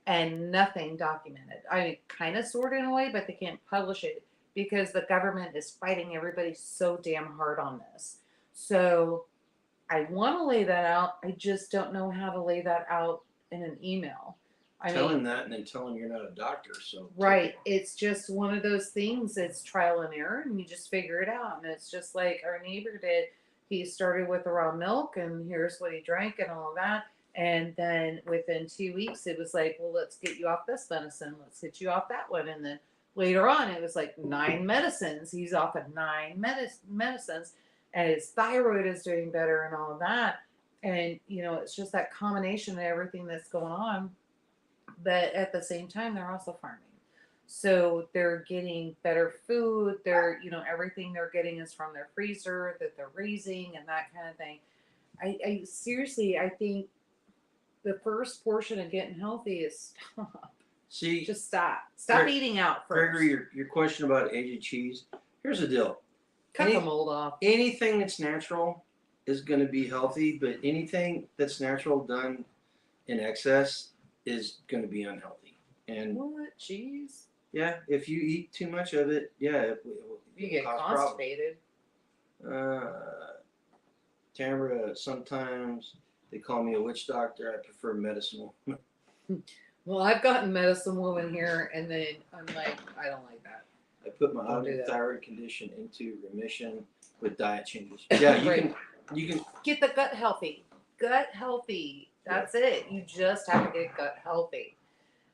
and nothing documented. I mean, kind of sort of in a way, but they can't publish it because the government is fighting everybody so damn hard on this. So I want to lay that out. I just don't know how to lay that out in an email. Tell him that and then tell him you're not a doctor. So right. It's just one of those things. It's trial and error, and you just figure it out. And it's just like our neighbor did. He started with the raw milk, and here's what he drank and all of that. And then within 2 weeks, it was like, well, let's get you off this medicine. Let's get you off that one. And then later on, it was like 9 medicines. He's off of 9 medicines. And his thyroid is doing better and all of that. And, it's just that combination of everything that's going on. But at the same time, they're also farming. So they're getting better food. They're, everything they're getting is from their freezer that they're raising and that kind of thing. I seriously, I think the first portion of getting healthy is stop. See, just stop. Stop eating out first. Gregory, your question about aged cheese. Here's the deal. Cut the mold off. Anything that's natural is going to be healthy, but anything that's natural done in excess is going to be unhealthy. And what? Cheese? Yeah, if you eat too much of it, yeah, you get constipated. Tamara, sometimes they call me a witch doctor. I prefer medicinal. Well, I've gotten medicine woman here, and then I'm like, I don't like that. I put my thyroid condition into remission with diet changes. Yeah, you can get the gut healthy. Gut healthy. That's it. You just have to get gut healthy.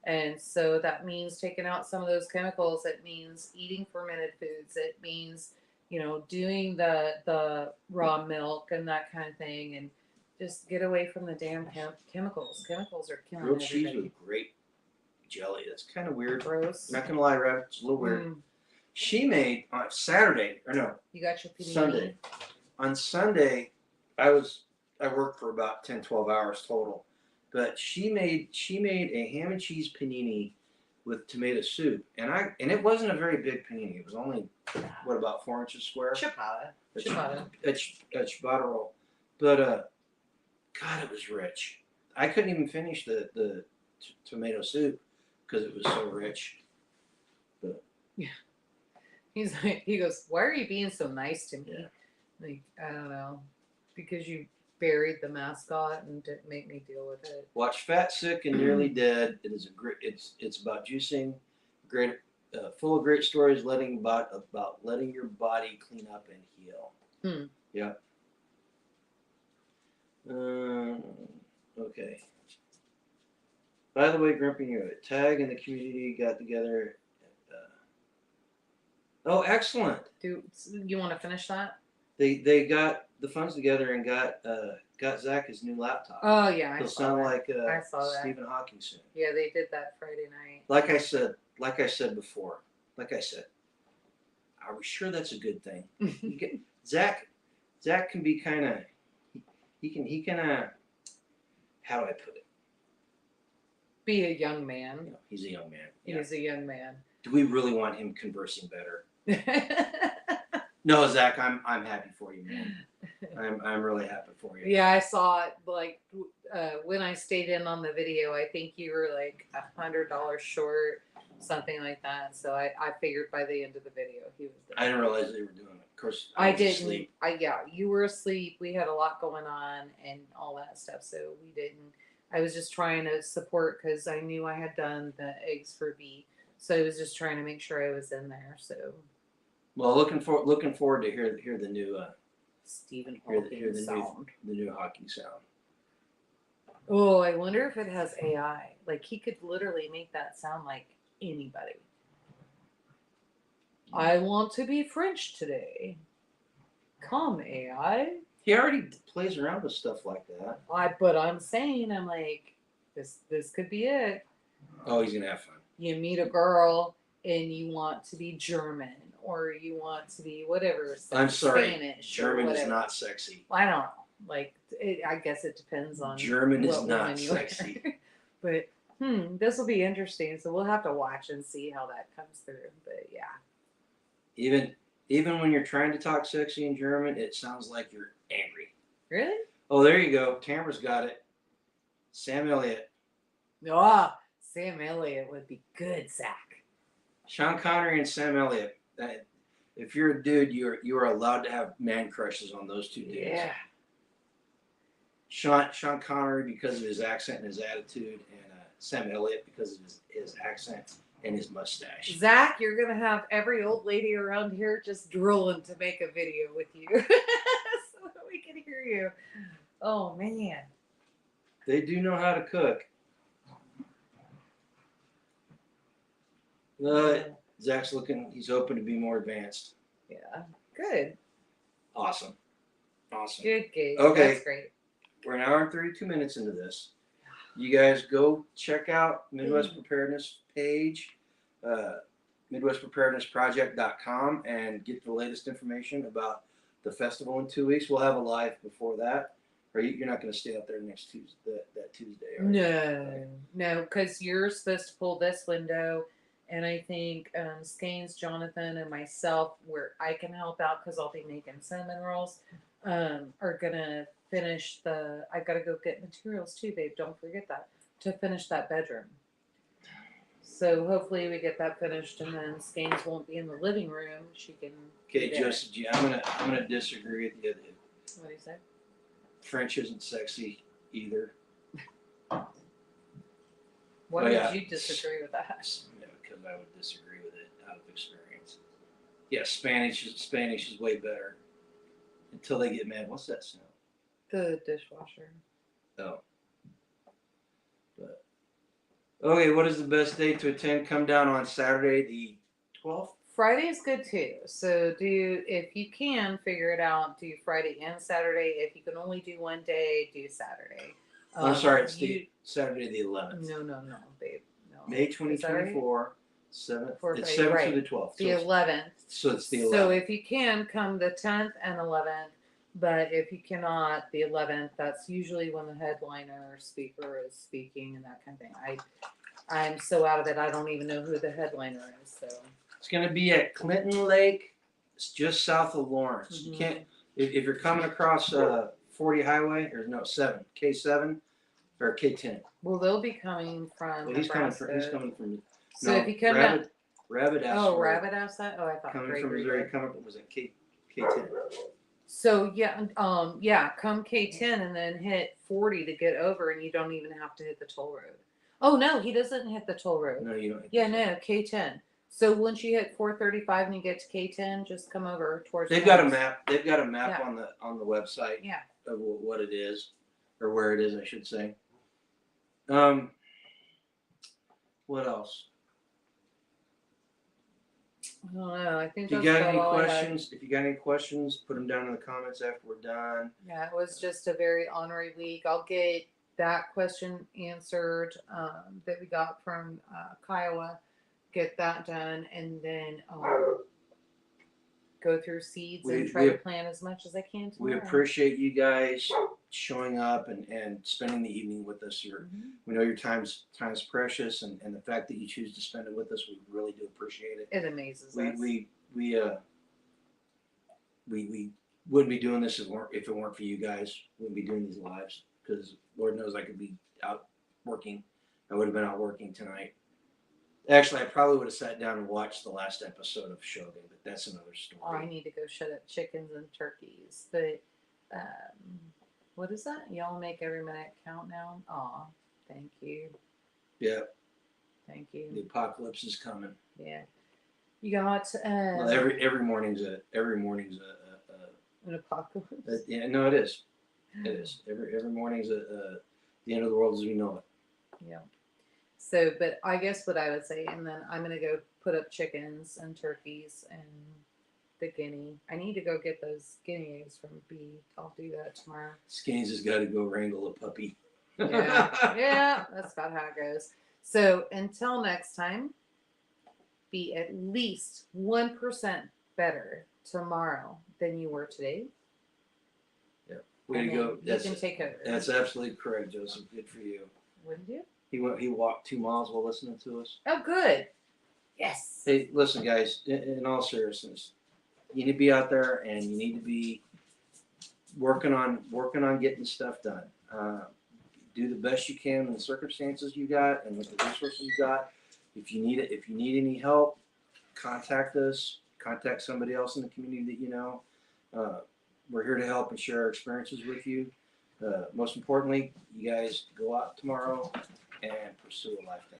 And so that means taking out some of those chemicals. It means eating fermented foods. It means, doing the raw milk and that kind of thing, and just get away from the damn chemicals. Chemicals are killing grilled everybody. cheese with grape jelly. That's kind of weird. Gross. Not gonna lie, Rev, it's a little weird. She made on Saturday, or no, you got your panini. Sunday. On Sunday, I worked for about 10, 12 hours total. But she made a ham and cheese panini with tomato soup, and it wasn't a very big panini. It was only about 4 inches square. Ciabatta. A ciabatta roll, but God, it was rich. I couldn't even finish the tomato soup because it was so rich. But yeah, he goes, why are you being so nice to me? Yeah. Like, I don't know, because you buried the mascot and didn't make me deal with it. Watch Fat, Sick, and Nearly Dead. It is a great. It's about juicing, great, full of great stories, about letting your body clean up and heal. Yep. Okay. By the way, Grumpy, Tag and the community got together. Oh, excellent! Do you want to finish that? They got the funds together and got Zach his new laptop. Oh yeah, He'll sound like I saw that. Stephen Hawking soon. Yeah, they did that Friday night. Like I said before. Are we sure that's a good thing? Zach can be kind of. He can. How do I put it? Be a young man. You know, he's a young man. He's a young man. Do we really want him conversing better? No, Zach, I'm happy for you, man. I'm really happy for you. Yeah, I saw it. Like when I stayed in on the video, I think you were like $100 short, something like that. So I figured by the end of the video he was done. I didn't realize they were doing it. Of course, I was didn't. asleep. You were asleep. We had a lot going on and all that stuff, so we didn't. I was just trying to support because I knew I had done the eggs for B, so I was just trying to make sure I was in there. So. Well, looking forward to hear the new Stephen Hawking sound. The new Hawking sound. Oh, I wonder if it has AI. Like he could literally make that sound like anybody. I want to be French today. Come, AI. He already plays around with stuff like that. But I'm saying, I'm like, this could be it. Oh, he's gonna have fun. You meet a girl and you want to be German, or you want to be whatever. I'm sorry, Spanish. German is not sexy. I don't know. Like, I guess it depends on. German is not sexy. But this will be interesting. So we'll have to watch and see how that comes through. But yeah. Even when you're trying to talk sexy in German, it sounds like you're angry. Really? Oh, there you go. Tamara's got it. Sam Elliott. Oh, Sam Elliott would be good, Zach. Sean Connery and Sam Elliott. If you're a dude, you are allowed to have man crushes on those two dudes. Yeah. Sean Connery because of his accent and his attitude, and Sam Elliott because of his accent and his mustache. Zach, you're gonna have every old lady around here just drooling to make a video with you, so that we can hear you. Oh man. They do know how to cook. Zach's he's hoping to be more advanced. Yeah. Good. Awesome. Good, Gabe. Okay. That's great. We're an hour and 32 minutes into this. You guys go check out Midwest Preparedness page, MidwestPreparednessProject.com, and get the latest information about the festival in 2 weeks. We'll have a live before that. Or you're not going to stay out there next Tuesday, that Tuesday, are you? No, because you're supposed to pull this window, and I think Skanes, Jonathan, and myself, where I can help out because I'll be making cinnamon rolls, are gonna finish I gotta go get materials too, babe. Don't forget that to finish that bedroom. So hopefully we get that finished, and then Skanes won't be in the living room. She can. Okay, Joseph G. I'm gonna disagree with you. What do you say? French isn't sexy either. Why would you disagree with that? Because I would disagree with it out of experience. Yeah, Spanish is way better. Until they get mad. What's that sound? The dishwasher. Oh. But okay, what is the best day to attend? Come down on Saturday the 12th. Friday is good too. So if you can figure it out, do Friday and Saturday. If you can only do one day, do Saturday. I'm sorry, it's Saturday the 11th. No, babe. No. May 2024, 7th. It's 7th right. to the 12th. The 11th. So it's the 11th. So if you can, come the 10th and 11th. But if you cannot, the 11th, that's usually when the headliner speaker is speaking and that kind of thing. I'm so out of it, I don't even know who the headliner is. So it's going to be at Clinton Lake. It's just south of Lawrence. Mm-hmm. You can't if you're coming across 40 highway or no 7 K7 or K10. Well, they'll be coming from. Well, he's coming from. So if you come Rabbit House. Oh, Rabbit House. That. Oh, I thought. Coming from Missouri, was it K10? So come K10 and then hit 40 to get over, and you don't even have to hit the toll road. Oh no, he doesn't hit the toll road. No, you don't. Yeah, no, K10. So once you hit 435 and you get to K10, just come over towards. They've got a map. They've got a map Yeah. on the website. Yeah. Of what it is, or where it is, I should say. What else? I don't know. I think If you that's got about any all I had. questions, put them down in the comments after we're done. Yeah, it was just a very ornery week. I'll get that question answered that we got from Kiowa, get that done, and then go through seeds and try to plan as much as I can tomorrow. We appreciate you guys showing up and spending the evening with us. We know your time's precious, and the fact that you choose to spend it with us, we really do appreciate it. It amazes us. We wouldn't be doing this if it weren't for you guys. We wouldn't be doing these lives because Lord knows I could be out working. I would have been out working tonight. Actually, I probably would have sat down and watched the last episode of Shogun, but that's another story. Oh, I need to go shut up chickens and turkeys. But what is that? Y'all make every minute count now? Aw, thank you. Yeah. Thank you. The apocalypse is coming. Yeah. You got Well, every morning's an apocalypse. yeah, no, it is. It is. Every morning's the end of the world as we know it. Yeah. So, but I guess what I would say, and then I'm gonna go put up chickens and turkeys and the guinea. I need to go get those guinea eggs from B. I'll do that tomorrow. Skinny's has got to go wrangle a puppy. Yeah, that's about how it goes. So until next time, be at least 1% better tomorrow than you were today. Way to go. You can take over. That's absolutely correct, Joseph. Good for you. Wouldn't you? He walked 2 miles while listening to us. Oh, good. Yes. Hey, listen, guys. In all seriousness, you need to be out there and you need to be working on getting stuff done. Do the best you can in the circumstances you got and with the resources you got. If you need any help, contact us. Contact somebody else in the community that you know. We're here to help and share our experiences with you. Most importantly, you guys go out tomorrow and pursue a life.